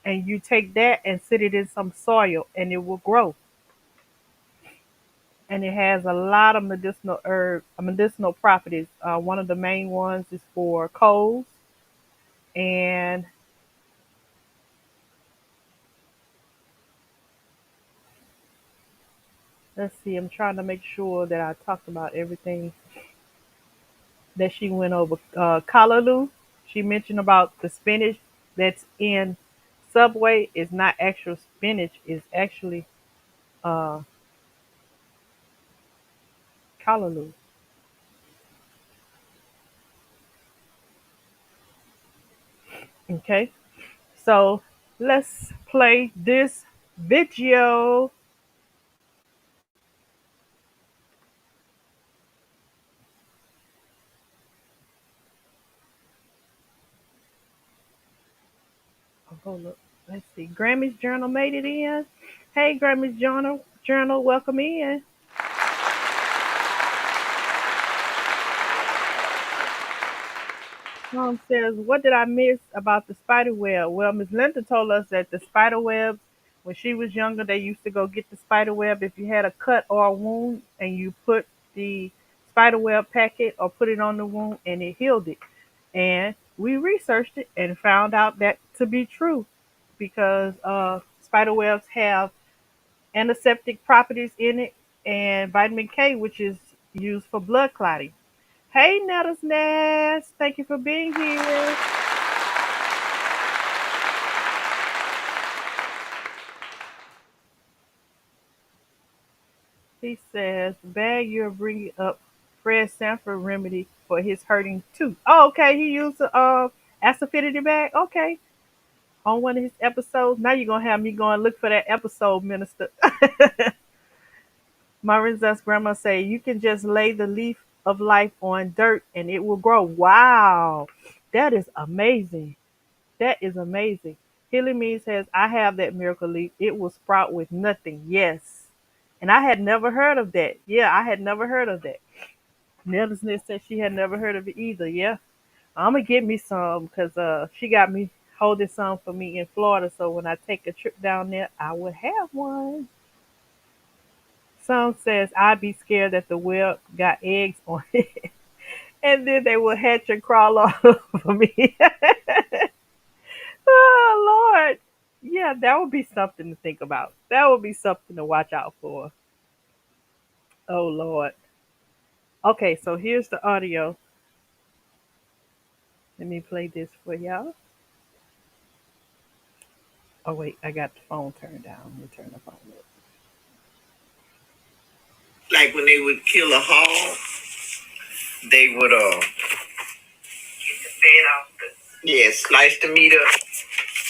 And you take that and sit it in some soil, and it will grow. And it has a lot of medicinal properties. One of the main ones is for colds, and let's see, I'm trying to make sure that I talked about everything that she went over. Callaloo, she mentioned about the spinach that's in Subway is not actual spinach, it's actually uh, callaloo. Okay, so let's play this video. Oh, hold up. Let's see. Grammy's Journal made it in. Hey, Grammy's Journal, welcome in. Mom says, what did I miss about the spider web? Well, Miss Linda told us that the spider webs, when she was younger, they used to go get the spider web. If you had a cut or a wound and you put the spider web packet or put it on the wound and it healed it. And we researched it and found out that to be true because spider webs have antiseptic properties in it and vitamin K, which is used for blood clotting. Hey, Nettles Nest, thank you for being here. He says, Bag, you're bringing up Fred Sanford remedy for his hurting tooth. Oh, okay. He used a acidity bag. Okay. On one of his episodes. Now you're going to have me going look for that episode, Minister. Marinza's grandma say, you can just lay the leaf of life on dirt and it will grow. Wow. That is amazing. That is amazing. Hilly Me says, I have that miracle leaf. It will sprout with nothing. Yes. And I had never heard of that. Yeah, I had never heard of that. Nelson said she had never heard of it either. Yeah. I'm going to get me some because she got me holding some for me in Florida. So when I take a trip down there, I will have one. Some says I'd be scared that the web got eggs on it. And then they will hatch and crawl all over me. Oh, Lord. Yeah, that would be something to think about. That would be something to watch out for. Oh, Lord. Okay, so here's the audio. Let me play this for y'all. Oh, wait, I got the phone turned down. Let me turn the phone up. Like when they would kill a hog, they would get the fat off slice the meat up,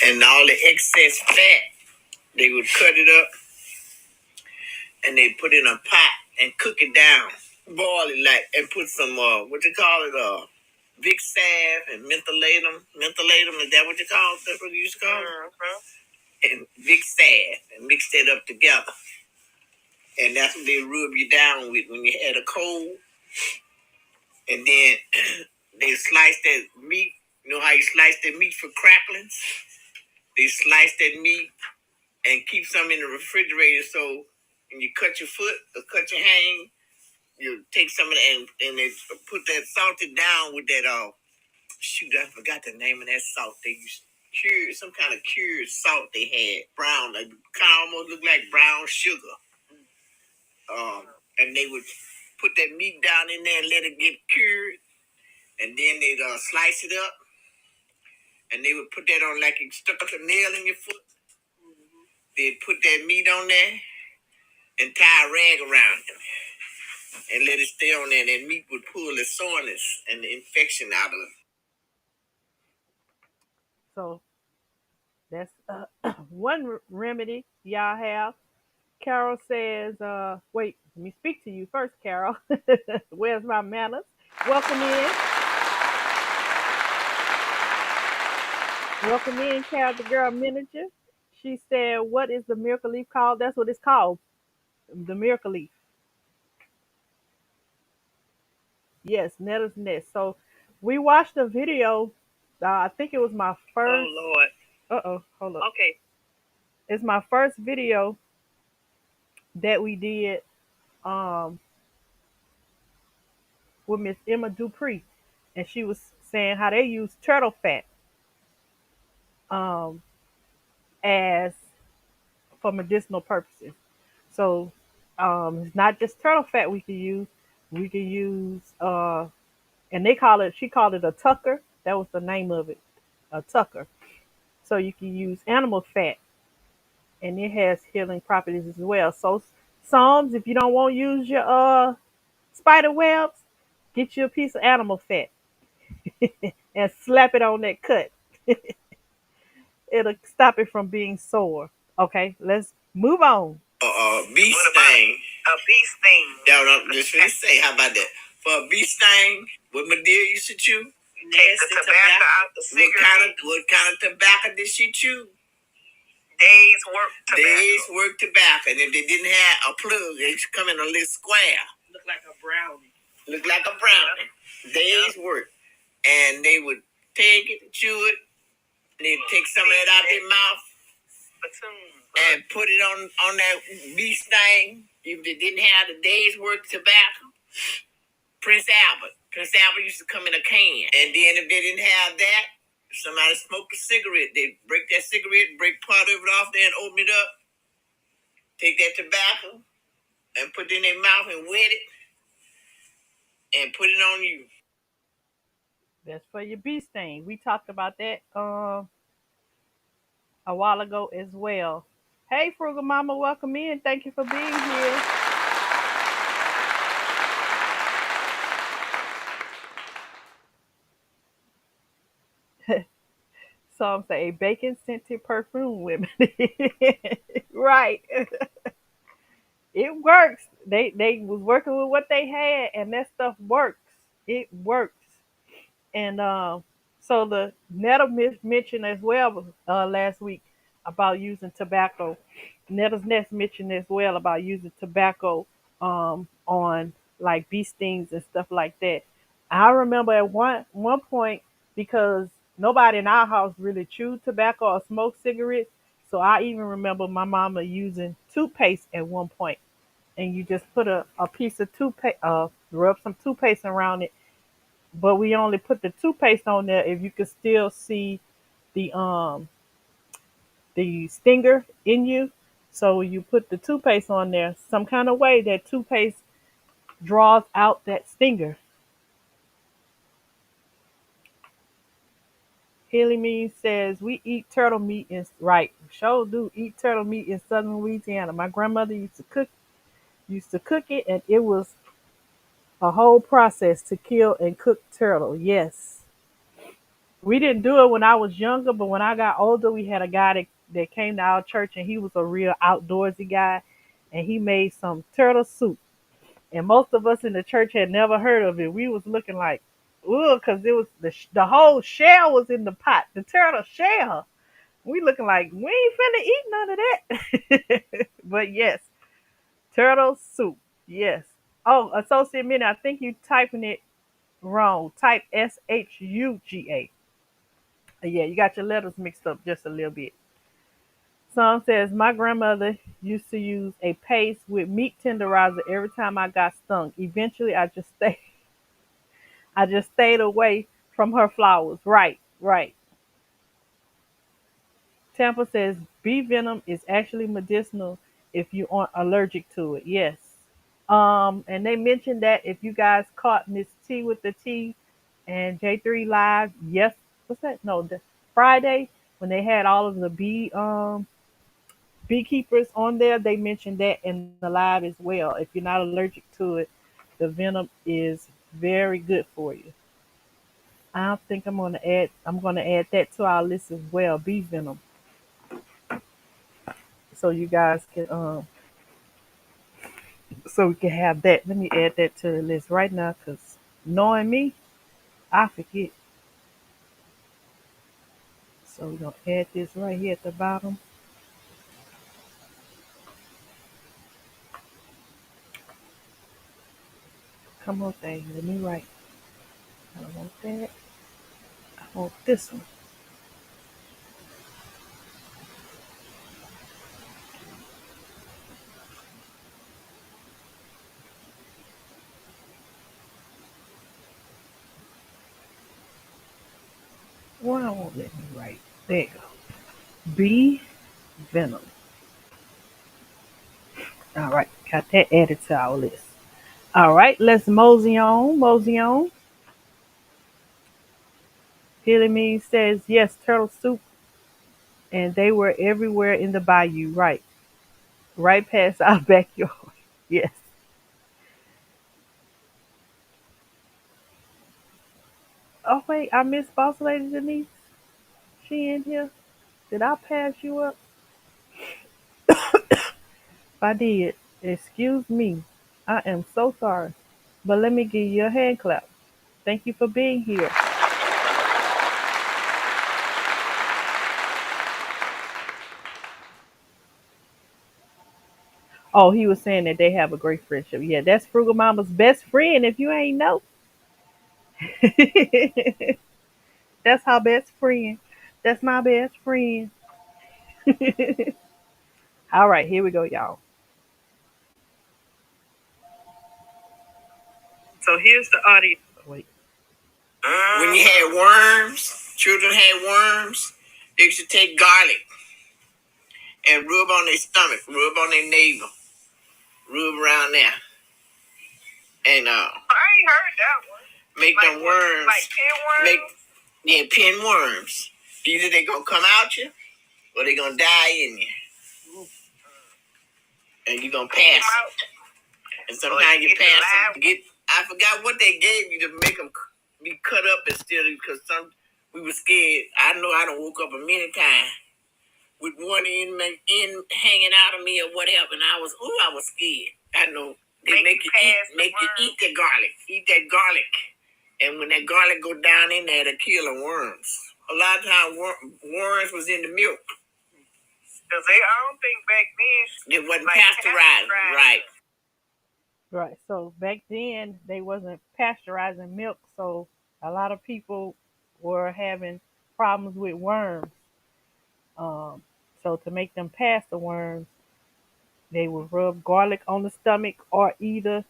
and all the excess fat, they would cut it up, and they put it in a pot and cook it down, boil it and put some what you call it Vic salve and mentholatum. Is that what you call it? That's what you used to call it. And Vic salve and mix that up together, and that's what they rub you down with when you had a cold. And then they slice that meat. You know how you slice that meat for cracklings? They slice that meat and keep some in the refrigerator. So when you cut your foot or cut your hand, you take some of that and they put that salted down with that. Shoot, I forgot the name of that salt. They used cured some kind of cured salt they had, brown, like kind of almost looked like brown sugar. And they would put that meat down in there and let it get cured, and then they'd slice it up, and they would put that on like you stuck a nail in your foot. They'd put that meat on there and tie a rag around it and let it stay on there. And that meat would pull the soreness and the infection out of it. So that's one remedy y'all have. Carol says, wait, let me speak to you first, Carol. Where's my manners? Welcome in. Welcome in, Carol, the girl manager. She said, what is the miracle leaf called? That's what it's called. The miracle leaf. Yes, Nettles Nest. So we watched a video. I think it was my first. Oh, Lord. Uh-oh, hold up. Okay. It's my first video that we did with Miss Emma Dupree. And she was saying how they use turtle fat um, as for medicinal purposes. So it's not just turtle fat we can use. We can use, and she called it a tucker. That was the name of it, a tucker. So you can use animal fat, and it has healing properties as well. So Psalms, if you don't want to use your spider webs, get you a piece of animal fat and slap it on that cut. It'll stop it from being sore. Okay, let's move on. Bee sting. A bee sting. Yeah, no, just gonna say, how about that? For a bee sting, what my dear used to chew? Take the tobacco out the cigarette. What kind of tobacco did she chew? Days work tobacco. And if they didn't have a plug, they should come in a little square. Look like a brownie. Look like a brownie. Days work. And they would take it, chew it, and they'd take some of it out their mouth and put it on that bee sting. If they didn't have the day's worth of tobacco, Prince Albert used to come in a can. And then if they didn't have that, if somebody smoked a cigarette, they'd break that cigarette, break part of it off there and open it up, take that tobacco and put it in their mouth and wet it and put it on you. That's for your bee sting. We talked about that a while ago as well. Hey, Frugal Mama, welcome in. Thank you for being here. Some say bacon scented perfume women. Right. It works. They was working with what they had and that stuff works. It works. And so the Netta mentioned as well last week about using tobacco. Netta's Nest mentioned as well about using tobacco on like bee stings and stuff like that. I remember at one point because nobody in our house really chewed tobacco or smoked cigarettes. So I even remember my mama using toothpaste at one point, and you just put a piece of toothpaste, rub some toothpaste around it, but we only put the toothpaste on there if you could still see the the stinger in you. So you put the toothpaste on there some kind of way that toothpaste draws out that stinger. Haley Mean says we eat turtle meat in right. Sure do eat turtle meat in southern Louisiana. My grandmother used to cook it, and it was a whole process to kill and cook turtle. Yes. We didn't do it when I was younger, but when I got older, we had a guy that came to our church, and he was a real outdoorsy guy, and he made some turtle soup. And most of us in the church had never heard of it. We was looking like, ugh, because it was the whole shell was in the pot, the turtle shell. We looking like we ain't finna eat none of that. But yes, turtle soup. Yes. Oh, Associate Minute, I think you typing it wrong. Type SHUGA. Yeah, you got your letters mixed up just a little bit. Song says my grandmother used to use a paste with meat tenderizer every time I got stung. Eventually, I just stayed away from her flowers. Right, right. Tampa says bee venom is actually medicinal if you aren't allergic to it. Yes. And they mentioned that if you guys caught Miss T with the T and J3 Live, yes, what's that? No, the Friday when they had all of the beekeepers on there, they mentioned that in the live as well. If you're not allergic to it, the venom is very good for you. I think I'm gonna add that to our list as well, bee venom, so you guys can so we can have that. Let me add that to the list right now, because knowing me, I forget. So we're gonna add this right here at the bottom. Come on, thing. Let me write. I don't want that. I want this one. Why won't let me write? There you go. Bee venom. All right, got that added to our list. All right, let's mosey on. Mosey on. Hilly Mean says yes, turtle soup, and they were everywhere in the bayou. Right, right past our backyard. Yes. Oh wait, I missed Boss Lady Denise. She in here? Did I pass you up? If I did, excuse me. I am so sorry. But let me give you a hand clap. Thank you for being here. Oh, he was saying that they have a great friendship. Yeah, that's Frugal Mama's best friend. If you ain't know, that's her best friend. That's my best friend. All right, here we go, y'all. So here's the audio. Wait. When you had worms, children had worms, they used to take garlic and rub on their stomach, rub on their navel, rub around there, and I ain't heard that one. Make like them worms, like pinworms. Pinworms. Either they gonna come out you, or they gonna die in you, and you gonna pass them. And sometimes you pass them. I forgot what they gave you to make them be cut up and still, because we were scared. I know I done woke up a many times with one in hanging out of me or whatever, and I was scared. I know they make you eat the garlic, and when that garlic go down in there, to kill the worms. A lot of times worms was in the milk. Cause I don't think back then it wasn't like pasteurized, right? Right. So back then they wasn't pasteurizing milk, so a lot of people were having problems with worms. Um, so to make them pass the worms, they would rub garlic on the stomach, or either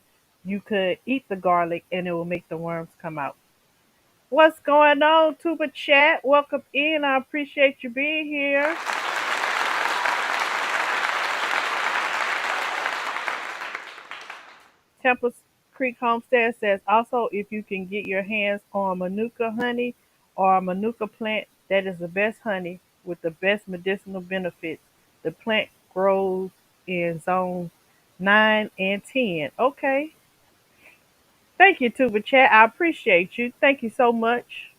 you could eat the garlic and it will make the worms come out. What's going on, Tuba Chat? Welcome in. I appreciate you being here. Temple Creek Homestead says also if you can get your hands on Manuka honey or Manuka plant, that is the best honey with the best medicinal benefits. The plant grows in zones 9 and 10. Okay. Thank you, Tuba Chat. I appreciate you. Thank you so much.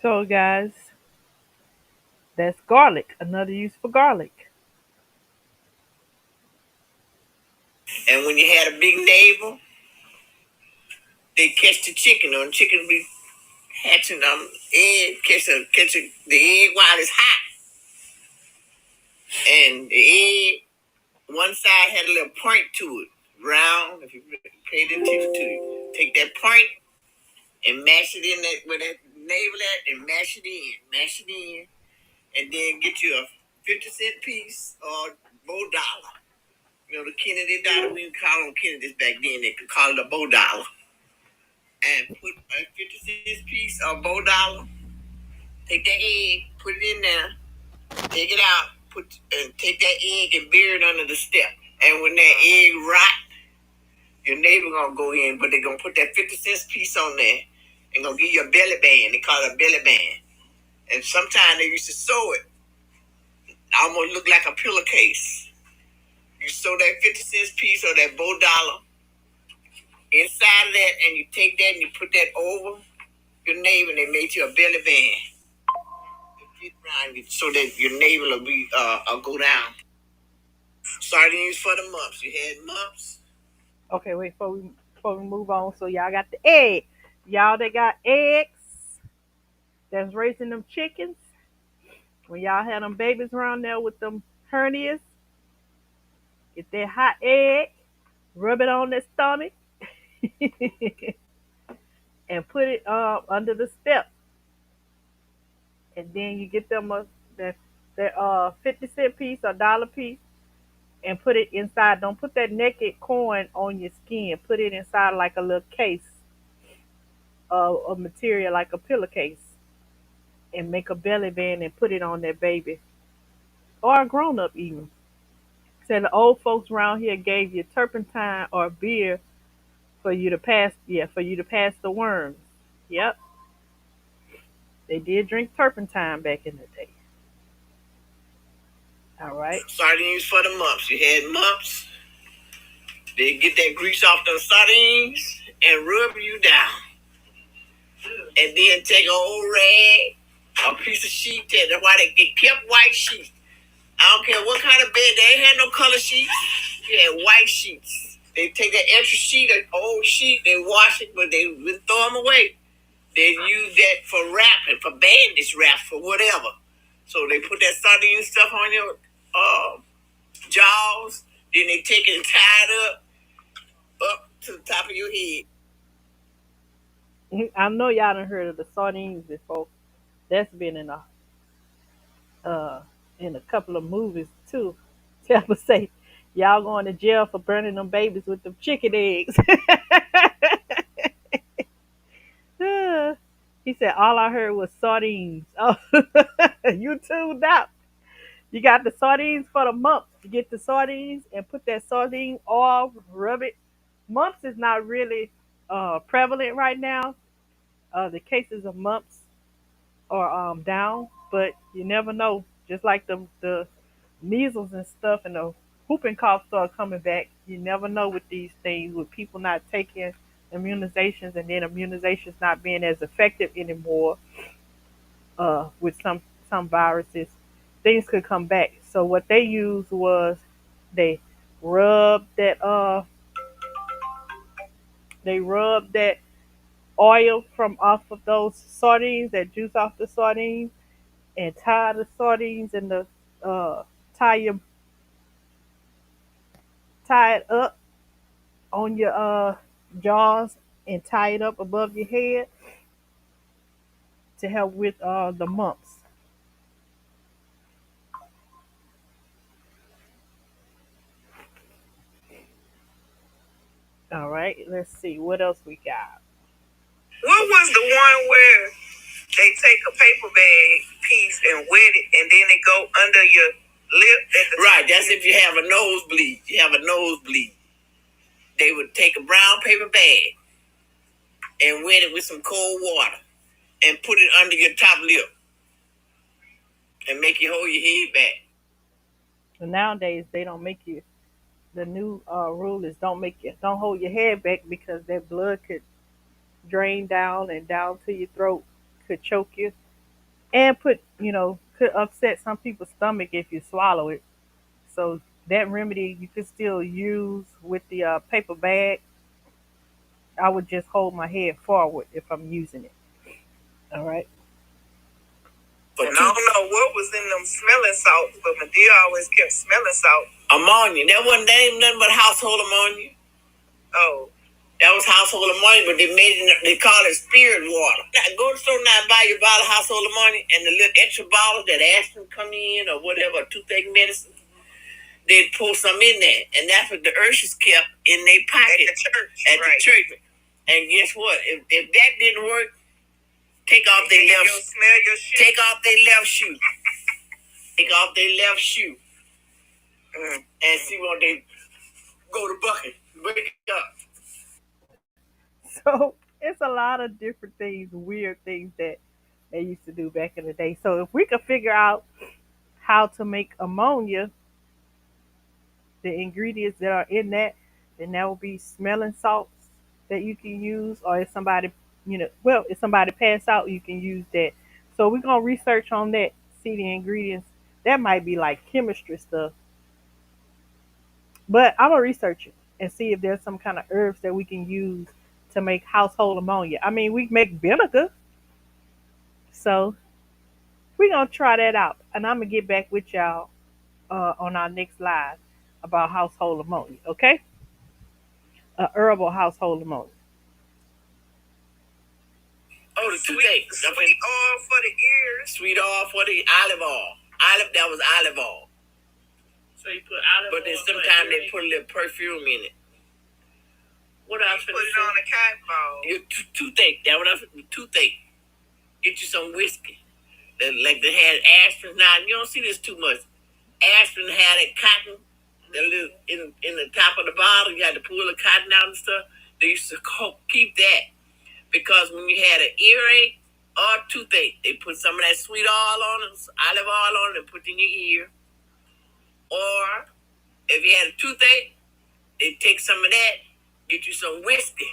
So, guys, that's garlic. Another use for garlic. And when you had a big neighbor, they catch the chicken, or the chicken be hatching egg, the egg while it's hot, and the egg one side had a little point to it, round. If you pay attention to it, take that point and mash it in that with that navel at, and mash it in, and then get you a 50-cent piece or bow dollar. You know, the Kennedy dollar, we didn't call them Kennedys back then, they could call it a bow dollar. And put a 50-cent piece or bow dollar, take that egg, put it in there, take it out, take that egg and bury it under the step. And when that egg rot, your neighbor gonna go in, but they gonna put that 50-cent piece on there and gonna give you a belly band. They call it a belly band. And sometimes they used to sew it, almost look like a pillowcase. You sew that 50-cent piece or that bow dollar inside of that, and you take that and you put that over your neighbor, and they made you a belly band. Get around you so that your neighbor will be go down. Sardines for the mumps. You had mumps. Okay, wait, before we move on. So y'all got the egg. Y'all that got eggs that's raising them chickens. When y'all had them babies around there with them hernias, get that hot egg, rub it on their stomach, and put it under the step. And then you get them that 50-cent piece or dollar piece and put it inside. Don't put that naked coin on your skin. Put it inside like a little case of material, like a pillowcase, and make a belly band and put it on that baby or a grown up even. Said the old folks around here gave you turpentine or beer for you to pass. Yeah, for you to pass the worms. Yep, they did drink turpentine back in the day. All right. Sardines for the mumps. You had mumps. They get that grease off the sardines and rub you down. And then take an old rag, a piece of sheet. That's why they kept white sheets. I don't care what kind of bed. They ain't had no color sheets. They had white sheets. They take that extra sheet, an old sheet, they wash it, but they would throw them away. They use that for wrapping, for bandage wraps, for whatever. So they put that sardine stuff on your jaws, then they take it and tie it up to the top of your head. I know y'all done heard of the sardines before. That's been uh in a couple of movies too. Tell me say y'all going to jail for burning them babies with them chicken eggs. He said all I heard was sardines. Oh, you tuned out. You got the sardines for the mumps. You get the sardines and put that sardine oil, rub it. Mumps is not really prevalent right now. The cases of mumps are down, but you never know. Just like the measles and stuff and the whooping cough start coming back, you never know with these things, with people not taking immunizations and then immunizations not being as effective anymore with some viruses, things could come back. So what they used was they rubbed that they rubbed that oil from off of those sardines, that juice off the sardines, and tie the sardines in the uh, tie your tie it up on your jaws and tie it up above your head to help with the mumps. All right, let's see what else we got. What was the one where they take a paper bag piece and wet it, and then they go under your lip? Right, that's if you have a nosebleed. You have a nosebleed. They would take a brown paper bag and wet it with some cold water and put it under your top lip and make you hold your head back. And nowadays they don't make you. The new rule is don't hold your head back because that blood could drain down and down to your throat, could choke you, and could upset some people's stomach if you swallow it. So that remedy you could still use with the paper bag. I would just hold my head forward if I'm using it. All right. But I don't know what was in them smelling salts, but my dear always kept smelling salt. Ammonia. That wasn't nothing but household ammonia. Oh. That was household ammonia, but they call it spirit water. Now, go to the store now and buy your bottle of household ammonia and the little extra bottle that aspirin come in or whatever, toothache medicine. They pour some in there, and that's what the ushers kept in their pocket at the church. The church. And guess what? If that didn't work, take off their left. Take off their left shoe. Take off their left shoe. And see what they go to bucket. Break it up. So it's a lot of different things, weird things that they used to do back in the day. So if we could figure out how to make ammonia, the ingredients that are in that, then that will be smelling salts that you can use, or if somebody, if somebody pass out, you can use that. So we're gonna research on that, see the ingredients. That might be like chemistry stuff, but I'm gonna research it and see if there's some kind of herbs that we can use to make household ammonia. I mean, we make vinegar, so we're gonna try that out, and I'm gonna get back with y'all on our next live about household ammonia. Okay, herbal household ammonia. Oh, the sweet oil for the ears. Sweet oil for the olive oil. That was olive oil. So you put olive oil. But then sometimes they put a little perfume in it. What else? Put it on a cotton ball. Your toothache. That what else? Toothache. Get you some whiskey. Like they had aspirin. Now you don't see this too much. Aspirin had that cotton. The little in the top of the bottle. You had to pull the cotton out and stuff. They used to keep that. Because when you had an earache or toothache, they put some of that sweet oil on it, olive oil on it, and put it in your ear. Or if you had a toothache, they take some of that, get you some whiskey,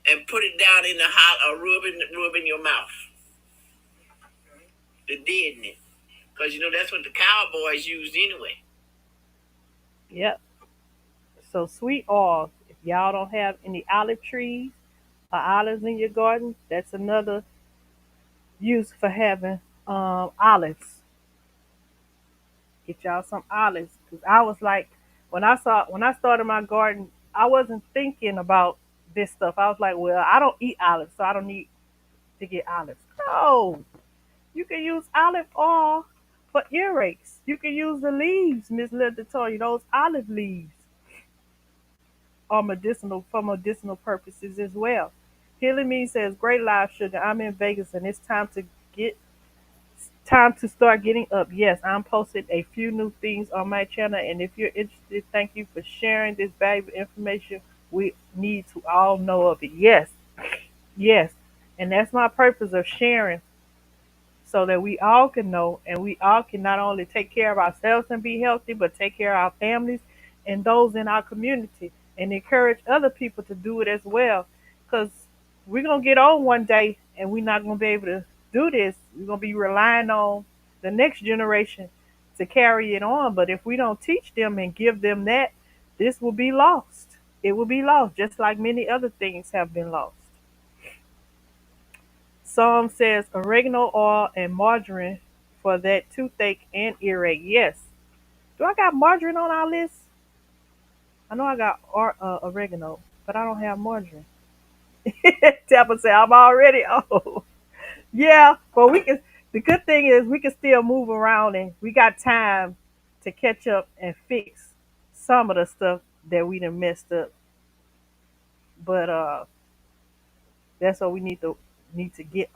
and put it down in the hot or rub in your mouth. The deadening. Because that's what the cowboys used anyway. Yep. So sweet oil. If y'all don't have any olive trees, Olives in your garden, that's another use for having olives. Get y'all some olives. Cause I was like, when I started my garden, I wasn't thinking about this stuff. I was like, well, I don't eat olives, so I don't need to get olives. No, you can use olive oil for earaches. You can use the leaves, Miss Linda told you, those olive leaves are medicinal for medicinal purposes as well. Healing Me says, great live sugar. I'm in Vegas and it's get time to start getting up. Yes, I'm posting a few new things on my channel, and if you're interested, thank you for sharing this valuable information. We need to all know of it. Yes, yes, and that's my purpose of sharing so that we all can know and we all can not only take care of ourselves and be healthy, but take care of our families and those in our community and encourage other people to do it as well. Because we're going to get on one day and we're not going to be able to do this. We're going to be relying on the next generation to carry it on. But if we don't teach them and give them that, this will be lost. It will be lost, just like many other things have been lost. Psalm says oregano oil and margarine for that toothache and earache. Yes. Do I got margarine on our list? I know I got oregano, but I don't have margarine. Tapper said I'm already old. Yeah, but we can. The good thing is we can still move around and we got time to catch up and fix some of the stuff that we done messed up. But that's what we need to get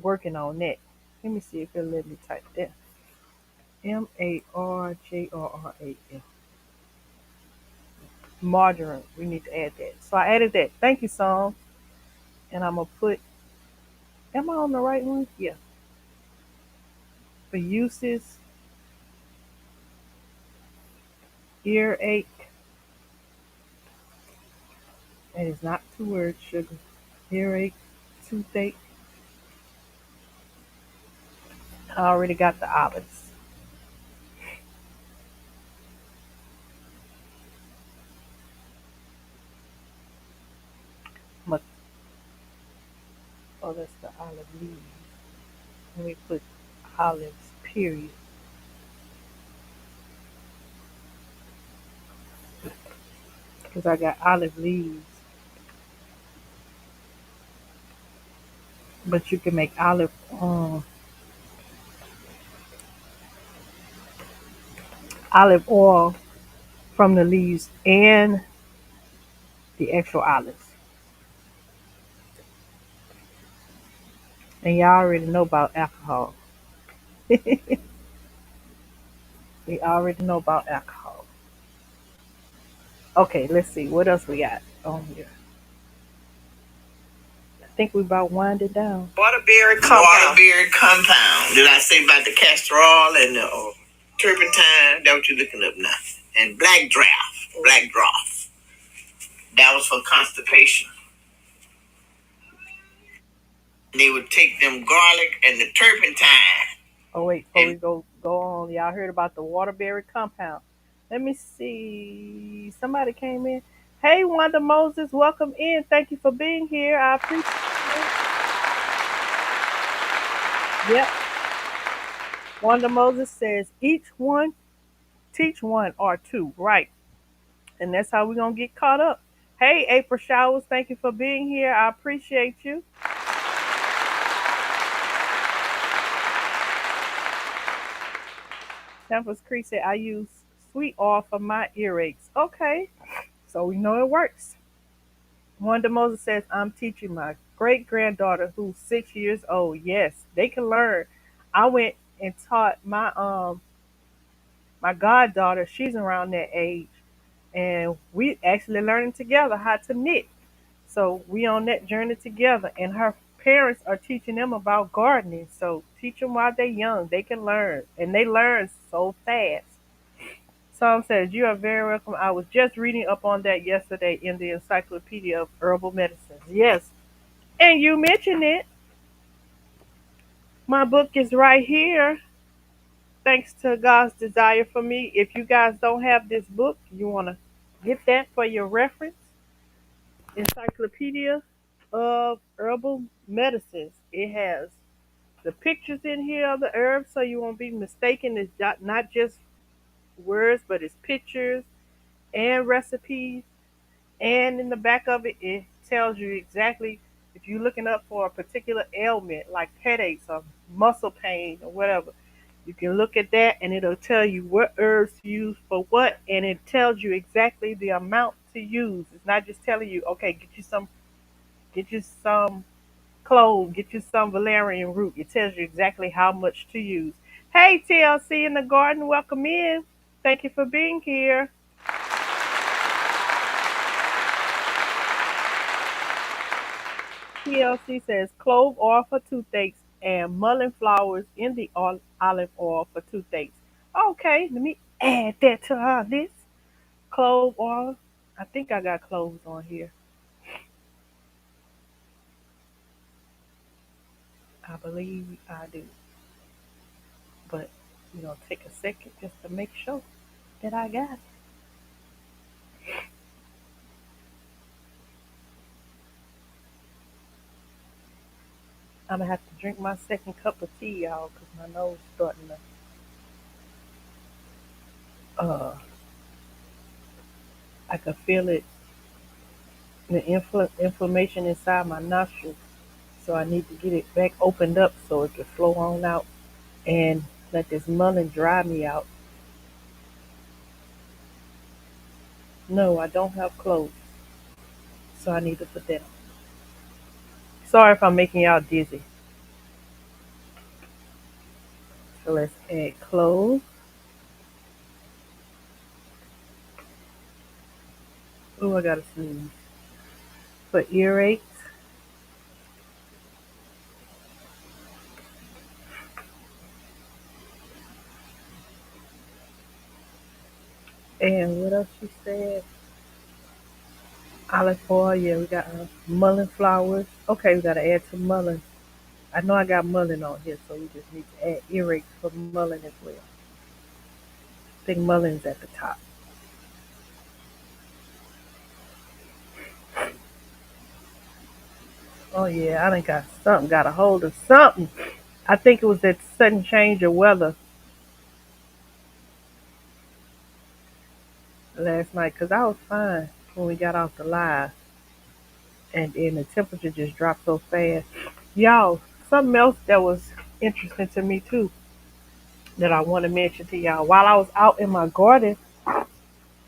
working on that. Let me see if it'll let me type that. Marjarra. Margarine. We need to add that. So I added that. Thank you, Psalm. And I'm gonna put. Am I on the right one? Yeah. For uses, earache. That is not two words. Sugar. Earache, toothache. I already got the olives. But oh, that's the olive leaves. Let me put olives. Period. Because I got olive leaves. But you can make olive oil from the leaves and the actual olives. And y'all already know about alcohol. We already know about alcohol. Okay, let's see what else we got on here. I think we about winding down. Waterberry compound. Did I say about the castor oil and the turpentine? That what you're looking up now. And black draft. Black draft. That was for constipation. And they would take them garlic and the turpentine. Oh wait, before we go on, y'all heard about the waterberry compound. Let me see. Somebody came in. Hey, Wanda Moses, welcome in. Thank you for being here. I appreciate it. Yep. Wanda Moses says each one teach one or two. Right. And that's how we're gonna get caught up. Hey, April Showers, thank you for being here. I appreciate you. Tempest Creek said I use sweet oil for my earaches. Okay, so we know it works. Wanda Moses says I'm teaching my great granddaughter who's 6 years old. Yes, they can learn. I went and taught my goddaughter. She's around that age, and we actually learning together how to knit. So we on that journey together, and her parents are teaching them about gardening. So teach them while they're young; they can learn, and they learn so fast. Psalm says, "You are very welcome. I was just reading up on that yesterday in the Encyclopedia of Herbal Medicines." Yes, and you mentioned it. My book is right here. Thanks to God's desire for me. If you guys don't have this book, you want to get that for your reference. encyclopedia of herbal medicines. It has the pictures in here of the herbs so you won't be mistaken. It's not just words, but it's pictures and recipes. And in the back of it, it tells you exactly if you're looking up for a particular ailment like headaches or muscle pain or whatever. You can look at that and it'll tell you what herbs to use for what, and it tells you exactly the amount to use. It's not just telling you, okay, get you some clove, get you some valerian root. It tells you exactly how much to use. Hey, TLC in the garden, welcome in. Thank you for being here. TLC says clove oil for toothaches and mullein flowers in the olive oil for toothaches. Okay, let me add that to our list. Clove oil. I think I got cloves on here. I believe I do. But, take a second just to make sure that I got it. I'm going to have to drink my second cup of tea, y'all, because my nose is starting to, I can feel it, the inflammation inside my nostrils. So I need to get it back opened up so it can flow on out and let this mullein dry me out. No, I don't have clothes, so I need to put that on. Sorry if I'm making y'all dizzy. So let's add cloves. Oh, I gotta sneeze. For earaches. And what else she said? Olive oil. Yeah, we got mullein flowers. Okay, we gotta add some mullein. I know I got mullein on here, so we just need to add earaches for mullein as well. I think mullein is at the top. Oh yeah, I done got something, got a hold of something. I think it was that sudden change of weather last night because I was fine when we got off the live, and then the temperature just dropped so fast. Y'all, something else that was interesting to me too that I want to mention to y'all. While I was out in my garden,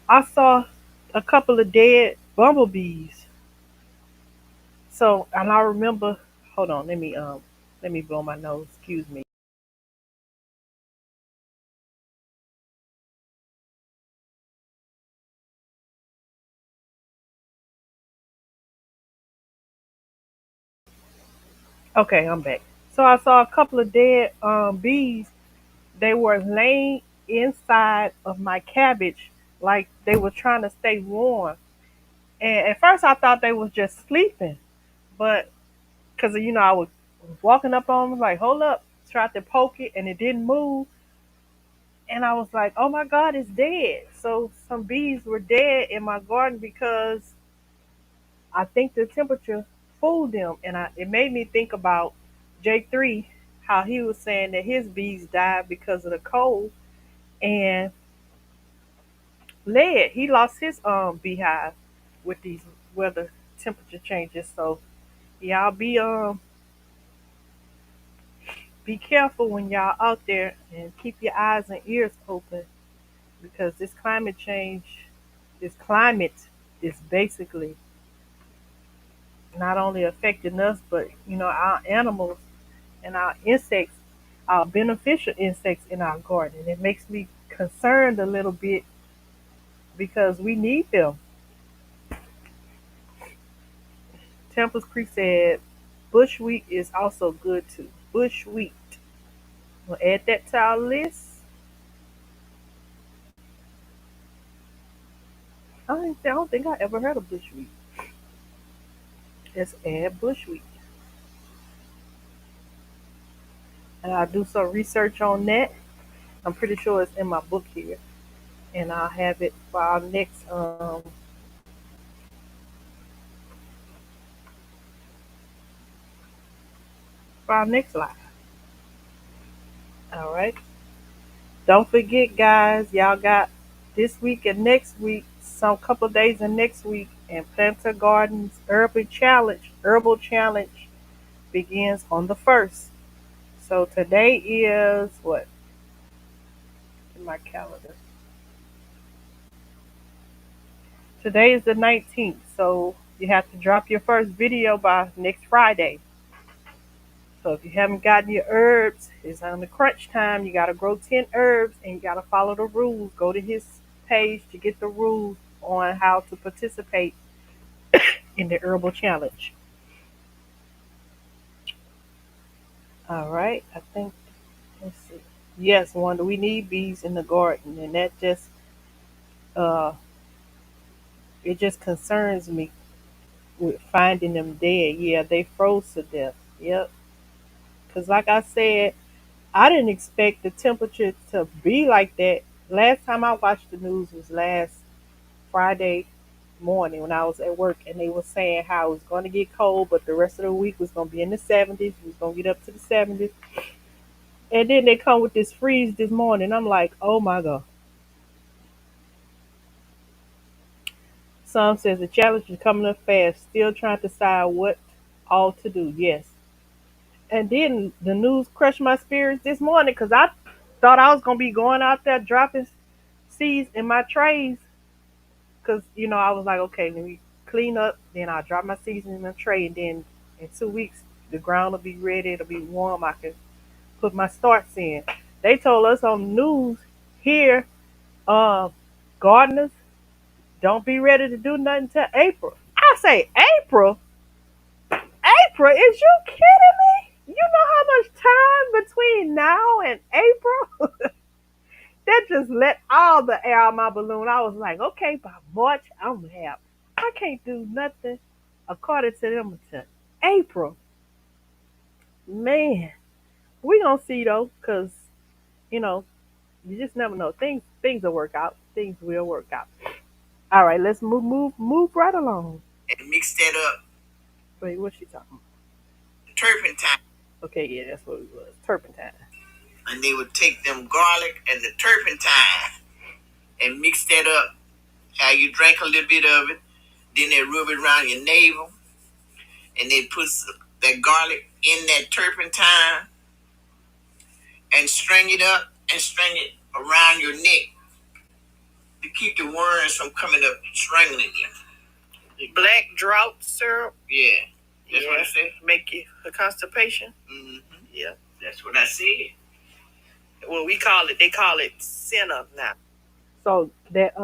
I saw a couple of dead bumblebees. So, and I remember, hold on, let me blow my nose. Excuse me. Okay, I'm back. So I saw a couple of dead bees. They were laying inside of my cabbage, like they were trying to stay warm. And at first, I thought they was just sleeping, but because I was walking up on them, like, hold up, tried to poke it, and it didn't move. And I was like, oh my God, it's dead. So some bees were dead in my garden because I think the temperature fooled them, and it made me think about J3, how he was saying that his bees died because of the cold, and lead. He lost his beehive with these weather temperature changes. So y'all be careful when y'all out there and keep your eyes and ears open because this climate is basically not only affecting us but our animals and our insects, our beneficial insects in our garden. It makes me concerned a little bit because we need them. Temples Creek said bushwheat is also good too. Bushwheat. We'll add that to our list. I don't think I ever heard of bushwheat. Let's add bushwheat. And I'll do some research on that. I'm pretty sure it's in my book here. And I'll have it for our next for our next live. All right. Don't forget, guys, y'all got this week and next week, some couple days in next week, and Planter Gardens Herbal Challenge begins on the 1st. So today is what? In my calendar. Today is the 19th. So you have to drop your first video by next Friday. So if you haven't gotten your herbs, it's on the crunch time. You got to grow 10 herbs and you got to follow the rules. Go to his page to get the rules on how to participate in the herbal challenge. All right. I think, let's see. Yes, Wanda, we need bees in the garden. And that just, uh, it just concerns me with finding them dead. Yeah, they froze to death. Yep. Because like I said, I didn't expect the temperature to be like that. Last time I watched the news was last Friday morning when I was at work, and they were saying how it was going to get cold, but the rest of the week was going to be in the 70s. It was going to get up to the 70s. And then they come with this freeze this morning. I'm like, oh my God. Some says the challenge is coming up fast, still trying to decide what all to do. Yes. And then the news crushed my spirits this morning because I thought I was going to be going out there dropping seeds in my trays. Because, I was like, okay, let me clean up. Then I'll drop my seeds in the tray. And then in 2 weeks, the ground will be ready. It'll be warm. I can put my starts in. They told us on the news here, uh, gardeners, don't be ready to do nothing till April. I say, April? April? Is you kidding me? You know how much time between now and April? That just let all the air out my balloon. I was like, okay, by March, I'm gonna have. I can't do nothing according to them until April. Man, we gonna see though, cause you know you just never know. Things will work out. Things will work out. All right, let's move right along. And mix that up. Wait, what's she talking about? Turpentine. Okay, yeah, that's what it was. Turpentine. And they would take them garlic and the turpentine and mix that up. How you drink a little bit of it, then they rub it around your navel, and they put that garlic in that turpentine and string it up and string it around your neck to keep the worms from coming up strangling you. Black drought syrup. Yeah, that's what I said. Make you a constipation. Mm-hmm. Yeah, that's what I said. Well, they call it senna now. So that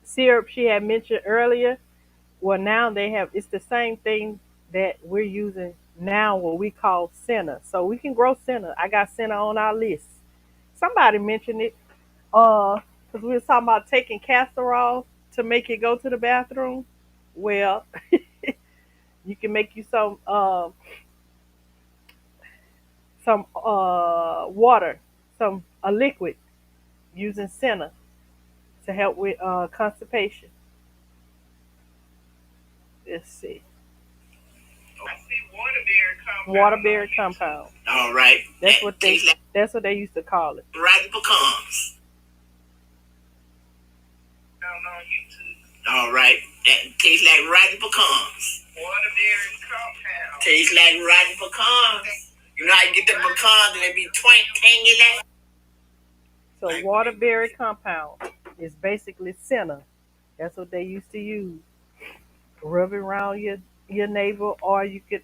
syrup she had mentioned earlier, well now they have it's the same thing that we're using now what we call senna. So we can grow senna. I got senna on our list. Somebody mentioned it, because we were talking about taking castor oil to make it go to the bathroom. Well, you can make you some water, some a liquid using senna to help with constipation. Let's see. I see waterberry compound. Waterberry compound. All right. That's what they used to call it. Rotten pecans. On YouTube. All right. That tastes like rotten pecans. Waterberry compound. Tastes like rotten pecans. You know how you get the pecans and they be tangy like? So waterberry compound is basically senna. That's what they used to use. Rub it around your navel, or you could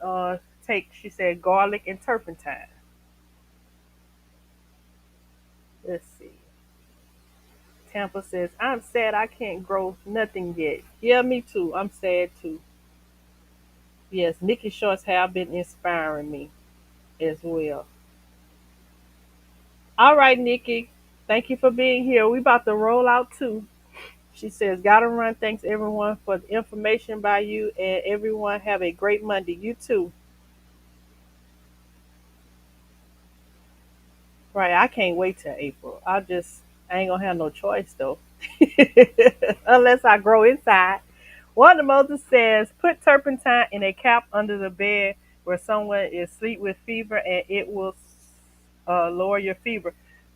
take. She said garlic and turpentine. Let's see. Tampa says, I'm sad I can't grow nothing yet. Yeah, me too. I'm sad too. Yes, Nikki Shorts have been inspiring me as well. All right, Nikki. Thank you for being here. We about to roll out too. She says, gotta run. Thanks everyone for the information by you, and everyone have a great Monday. You too. Right, I can't wait till April. I ain't gonna have no choice though. Unless I grow inside. One of the Moses says, put turpentine in a cap under the bed where someone is asleep with fever and it will lower your fever.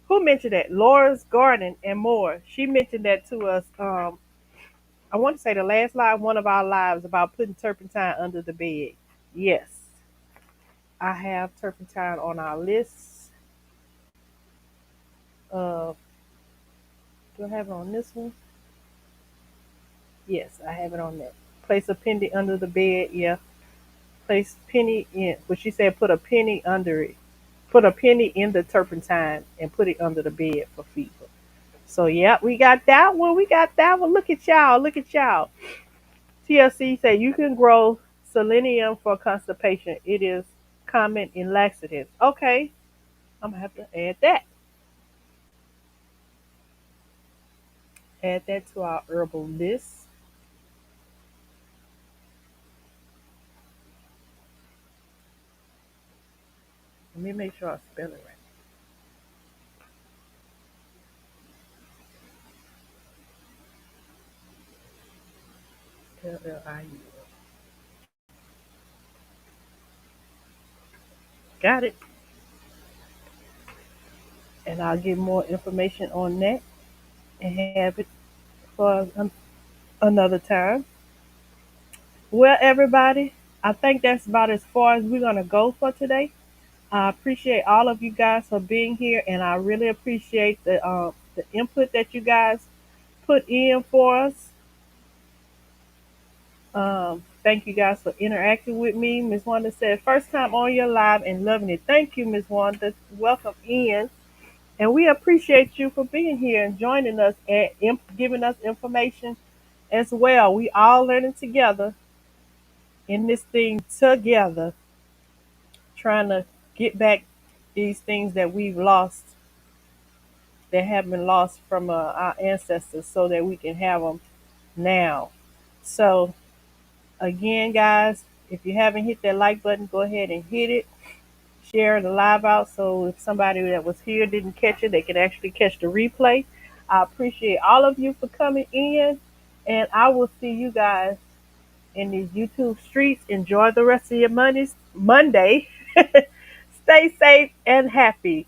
Who mentioned that? Laura's Garden and more. She mentioned that to us. I want to say the last live, one of our lives about putting turpentine under the bed. Yes, I have turpentine on our list. Uh, do I have it on this one? Yes, I have it on that. Place a penny under the bed. Yeah, place penny in. But she said put a penny under it. Put a penny in the turpentine and put it under the bed for fever. So yeah, we got that one. We got that one. Look at y'all. Look at y'all. TLC say you can grow selenium for constipation. It is common in laxatives. Okay, I'm gonna have to add that. Add that to our herbal list. Let me make sure I spell it right. Liu. Got it. And I'll get more information on that and have it for another time. Well, everybody, I think that's about as far as we're gonna go for today. I appreciate all of you guys for being here, and I really appreciate the input that you guys put in for us. Thank you guys for interacting with me. Miss Wanda said, first time on your live and loving it. Thank you, Miss Wanda. Welcome in. And we appreciate you for being here and joining us and giving us information as well. We all learning together in this thing together, trying to get back these things that we've lost, that have been lost from our ancestors, so that we can have them now. So, again, guys, if you haven't hit that like button, go ahead and hit it. Share the live out so if somebody that was here didn't catch it, they can actually catch the replay. I appreciate all of you for coming in, and I will see you guys in these YouTube streets. Enjoy the rest of your Monday. Stay safe and happy.